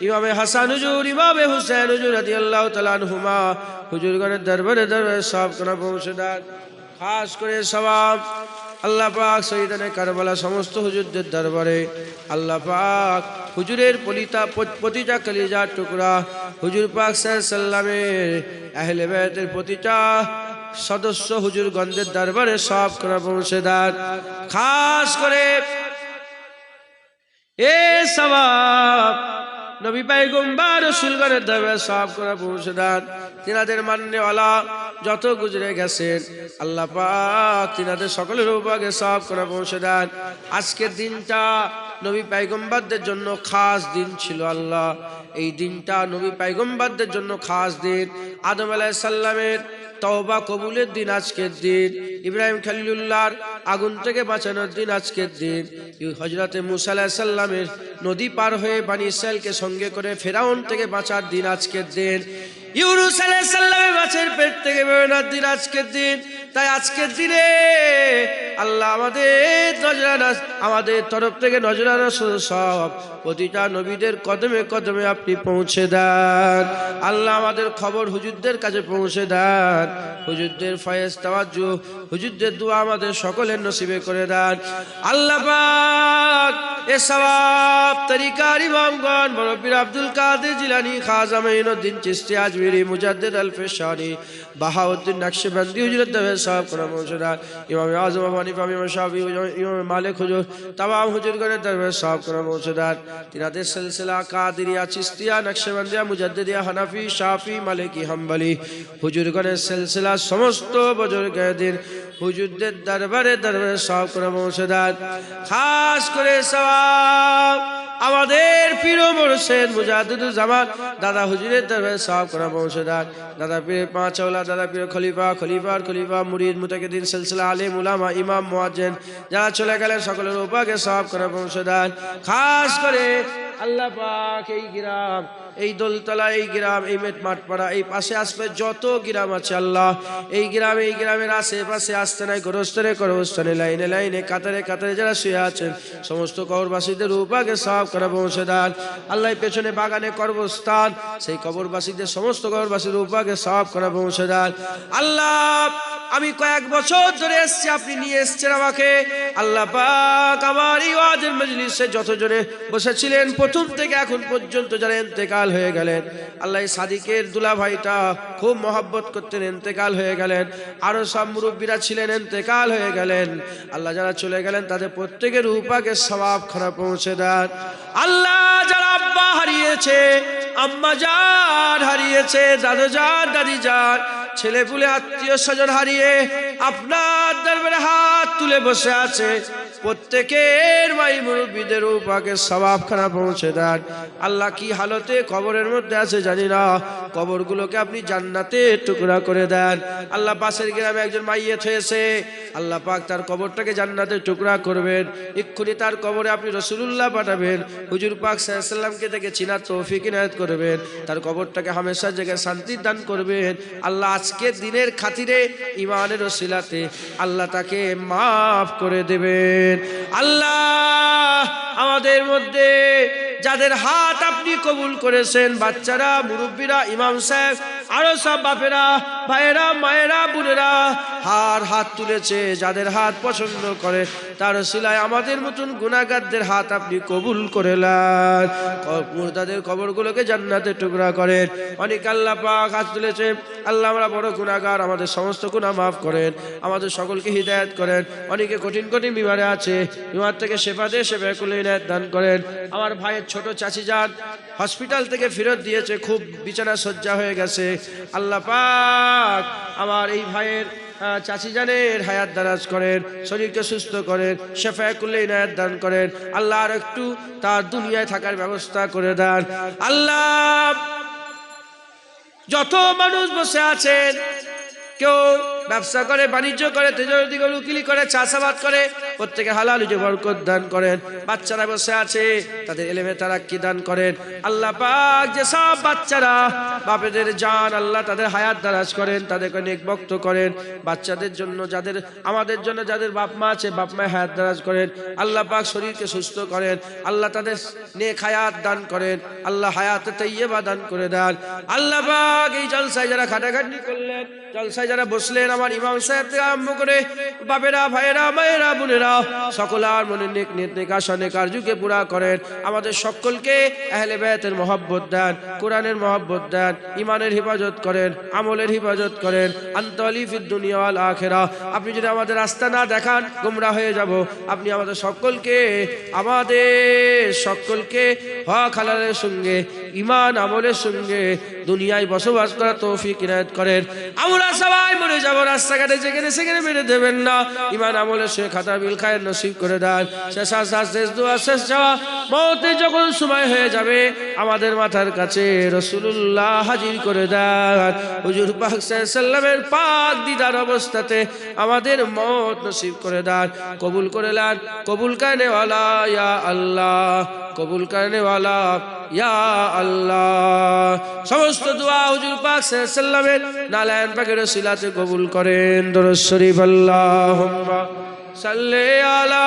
ইমামে হাসান হুজুর, ইমামে হুসাইন হুজুর রাদিয়াল্লাহু তাআলা আনহুমা হুজুরগণের দরবারে সওয়াব কোনা পৌঁছে দেন। খাস করে সওয়াব আল্লাহ পাক শহীদানে কারবালা সমস্ত হুজুরদের দরবারে আল্লাহ পাক হুজুরের প্রতিটা কলিজার টুকরা হুজুর পাক সাল্লাল্লাহু আলাইহি ওয়াসাল্লামের আহলে বাইতের প্রতিটা সদস্য হুজুরগণদের দরবারে সওয়াব কোনা পৌঁছে দেন। খাস করে এ সওয়াব নবী পয়গম্বর রাসূলগণের দরবারে সওয়াব কোনা পৌঁছে দেন। তিনাদের মাননেওয়ালা যত গুজরে গেছেন আল্লাহ পাক তিনাদের সকলের উপরে সওয়াব কোনা পৌঁছে দেন। আজকের দিনটা নবী পয়গম্বরদের জন্য খাস দিন ছিল। আল্লাহ এই দিনটা নবী পয়গম্বরদের জন্য খাস দিন। আদম আলাইহিস সালামের তওবা কবুলের দিন আজকের দিন, ইব্রাহিম খলিলুল্লাহর আগুন থেকে বাঁচানোর দিন আজকের দিন, হযরতে মুসা আলাইহিস সালামের নদী পার হয়ে বনি ইসরাইলকে সঙ্গে করে ফেরাউন থেকে বাঁচার দিন আজকের দিন, ইউনূস আলাইহিস সালামের মাছের পেট থেকে বেরোনোর দিন আজকের দিন। তাই আজকের দিনে আল্লাহ আমাদের তরফ থেকে নজরানা সব প্রতিটা নবীদের কদমে কদমে আপনি পৌঁছে দেন। আল্লাহ আমাদের খবর হুজুরদের কাছে পৌঁছে দেন। হুজুরদের ফয়েজ তাওয়াজ্জু হুজুরদের দোয়া আমাদের সকলের নসিবে করে দেন। আল্লাহ পাক এ সওয়াব তরিকার ইমামগণ বড় পীর আব্দুল কাদের জিলানী, খাজা মাইনুদ্দিন চিশতি আজমিরি, মুজাদ্দিদ আল-ফিশানি, বাহাউদ্দিন নকশবন্দি হুজুরের দরবারে সওয়াব করে পৌঁছে দেন। ইমাম আযম আবু হানিফা, ইমাম শাফিঈ, ইমাম মালিক হুজুর तमाम হুজুরগণের দরবারে সওয়াব করে পৌঁছে দেন। তিনাদের সিলসিলা কাদেরিয়া, চিশতিয়া, নকশবন্দিয়া, মুজাদ্দিদিয়া, হানাফি, শাফি, মালিকি, হাম্বলি হুজুরগণের সিলসিলা সমস্ত বুজুর্গদের হুজুরদের দরবারে সওয়াব করে পৌঁছে দেন। খাস করে সওয়াব আমাদের পীর মুর্শিদ মুজাদ্দিদুল জামান দাদা হুজুরের দরবারে সওয়াব করে পৌঁছে দেন। দাদা পীর পাঁচ ওলা, দাদা পীর খলিফা, খলিফার খলিফা, মুরিদ, মুতাকিদিন, সিলসিলা আলিম, উলামা, ইমাম, মুয়াজ্জিন যারা চলে গেলেন সকলের উপাকে সওয়াব করে পৌঁছে দেন। খাস করে আল্লাহ পাক এই গ্রাম, এই দোলতলা, এই গ্রাম, এই মাঠপাড়া, এই পাশে আসবে যত গ্রাম আছে আল্লাহ, এই গ্রামের আশেপাশে আস্তানায়, গোরস্থানে, লাইনে লাইনে, কাতারে কাতারে যারা শুয়ে আছেন সমস্ত কবরবাসীদের উপাকে সওয়াব করে পৌঁছে দেন। আল্লাহ পেছনে বাগানে কবরস্থান, সেই কবরবাসীদের সমস্ত কবরবাসীর উপাকে সওয়াব করে পৌঁছে দেন। আল্লাহ আমি কয়েক বছর ধরে এসেছি, আপনি নিয়ে এসেছেন আমাকে। আল্লাহ পাক আমার এই ওয়াজের মজলিসে যতজনে বসেছিলেন প্রথম থেকে এখন পর্যন্ত যারা ইন্তেকাল হয়ে গেলেন, আল্লাহ সাদিকের দুলা ভাইটা খুব মহব্বত করতেন, ইন্তেকাল হয়ে গেলেন। আরো সব মুরব্বীরা ছিলেন, ইন্তেকাল হয়ে গেলেন। আল্লাহ যারা চলে গেলেন তাদের প্রত্যেকের উপাকে সওয়াব খানা পৌঁছে দেন। আল্লাহ যারা আব্বা হারিয়েছে, আম্মা জান হারিয়েছে, দাদু জান, দাদি জান, ছেলে পুলে, আত্মীয় স্বজন হারিয়ে আপনার দরবারে হাত তুলে বসে আছে, প্রত্যেকের ভাই মুরব্বীদের উপাকে সওয়াব খানা পৌঁছে দেন। আল্লাহ কি হালতে কবরের মধ্যে আছে জানি না, কবরগুলোকে আপনি জান্নাতে টুকরা করে দেন। আল্লাহ পাশের গ্রামে একজন মাইয়েত হয়েছে, আল্লাহ পাক তার কবরটাকে জান্নাতে টুকরা করবেন। এক্ষুনি তার কবরে আপনি রাসূলুল্লাহ পাঠাবেন, হুজুর পাক সাল্লাল্লাহু আলাইহি ওয়াসাল্লামকে দেখে চিনার তৌফিক ইনায়াত করবেন, তার কবরটাকে হামেশা জায়গায় শান্তি দান করবেন। আল্লাহ আজকের দিনের খাতিরে ইমানের ওসিলাতে আল্লাহ তাকে মাফ করে দেবেন। আল্লাহ আমাদের মধ্যে যাদের হাত আপনি কবুল করেছেন, বাচ্চারা, মুরব্বীরা, ইমাম সাহেব, আরো সব বাপেরা, ভাইয়েরা, মায়েরা, বোনেরা হাত তুলেছে, যাদের হাত পছন্দ করে তার ওসিলায় আমাদের মতন গুনাহগারদের হাত আপনি কবুল করে নেন। মুর্দাদের কবরগুলোকে জান্নাতে টুকরা করেন। অনেক আল্লাহ পাক হাত তুলেছে, আল্লাহ আমরা বড় গুনাহগার, আমাদের সমস্ত গুনাহ মাফ করেন, আমাদের সকলকে হিদায়াত করেন। অনেকে কঠিন কঠিন বিমারে আছে, বিমার থেকে শেফা দিয়ে শেফা কুল ইনায়াত দান করেন। আমার ভাইয়ের ছোট চাচি যান হসপিটাল থেকে ফেরত দিয়েছে, খুব বিছানা শয্যা হয়ে গেছে। আল্লাহ পাক আমার এই ভাইয়ের চাচি জানের হায়াত দারাজ করেন, শরীরকে সুস্থ করেন, শেফায়ে কুল্লি ইনায়াত দান করেন। আল্লাহ আর একটু তার দুনিয়ায় থাকার ব্যবস্থা করে দেন। আল্লাহ যত মানুষ বসে আছেন, কেউ ব্যবসা করে, বাণিজ্য করে, তেজস্ক্রি করে, উকিলি করে, চাষাবাদ করে, প্রত্যেকে হালাল রুজি বরকত দান করেন। বাচ্চারা বসে আছে, তাদের ইলমে তারাক্কি দান করেন। আল্লাহ পাক যে সব বাচ্চারা বাপেদের জান, আল্লাহ তাদের হায়াত দারাজ করেন, তাদেরকে নেকবক্ত করেন। বাচ্চাদের জন্য যাদের, আমাদের জন্য যাদের বাপ মা আছে, বাপ মায়ের হায়াত দারাজ করেন। আল্লাহ পাক শরীরকে সুস্থ করেন, আল্লাহ তাদের নেক হায়াত দান করেন, আল্লাহ হায়াতে তাইয়্যিবা দান করে দেন। আল্লাহ পাক এই জলসায় যারা খাটাখাটনি করলেন, জলসায় যারা বসলেন, আমার ইমাম সাহেব থেকে আরম্ভ করে বাপেরা, ভাইয়েরা, মায়েরা, বোনেরা, সকলার মনে নেক নিয়ত, নেক আশা, নেক আরজুকে পুরা করেন। আমাদের সকলকে আহলে বায়তের মহব্বত দেন, কোরআনের মহব্বত দেন, ইমানের হেফাজত করেন, আমলের হেফাজত করেন। আনতা ওয়ালি ফিদ দুনিয়া ওয়াল আখিরা। আপনি যদি আমাদের রাস্তা না দেখান, গোমরা হয়ে যাব। আপনি আমাদের সকলকে হক হালালের সঙ্গে, ইমান আমলের সঙ্গে দুনিয়ায় বসবাস করার তৌফিক ইনায়াত করেন। আমরা সবাই মরে যাব, রাস্তাঘাটে যেখানে সেখানে মেরে দেবেন না। ইমান আমলের সঙ্গে খাতা বিল খায়ের নসিব করে দেন। শেষ আশ্বাস, শেষ দোয়া, শেষ চাওয়া, মওতের যখন সময় হয়ে যাবে আমাদের মাথার কাছে রাসূলুল্লাহ হাজির করে দেন। হুজুর পাক সাল্লাল্লাহু আলাইহি ওয়াসাল্লামের পাক দিদার অবস্থাতে আমাদের মওত নসিব করে দেন। কবুল করে নেন, কবুল করনে ওয়ালা ইয়া আল্লাহ, কবুল করনে ওয়ালা ইয়া আল্লাহ। সমস্ত দোয়া হুজুর পাক সাল্লাল্লাহু আলাইহি ওয়াসাল্লামের নালায়েন পাকের ওসিলাতে কবুল করেন। দরুদ শরীফ আল্লাহুম্মা সাল্লি আলা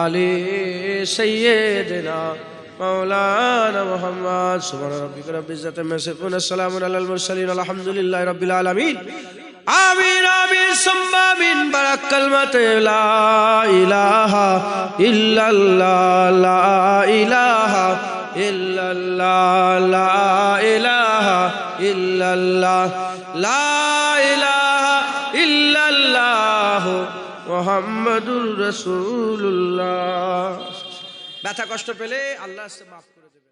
আলি সাইয়্যিদিনা মাওলানা মুহাম্মদ সুবহান রাব্বিকা রাব্বিল ইজ্জাতি আম্মা ইয়াসিফুন আসসালামু আলাল মুরসালিন আলহামদুলিল্লাহি রাব্বিল আলামিন আমিন আমিন সুম্মা আমিন বারাক কালমাতে লা ইলাহা ইল্লাল্লাহ লা ইলাহা ইল্লাল্লাহ লা ইলাহা ইল্লাল্লাহ লা ইলাহা ইল্লাল্লাহ মুহাম্মাদুর রাসূলুল্লাহ। ব্যথা কষ্ট পেলে আল্লাহ মাফ করে দেবে।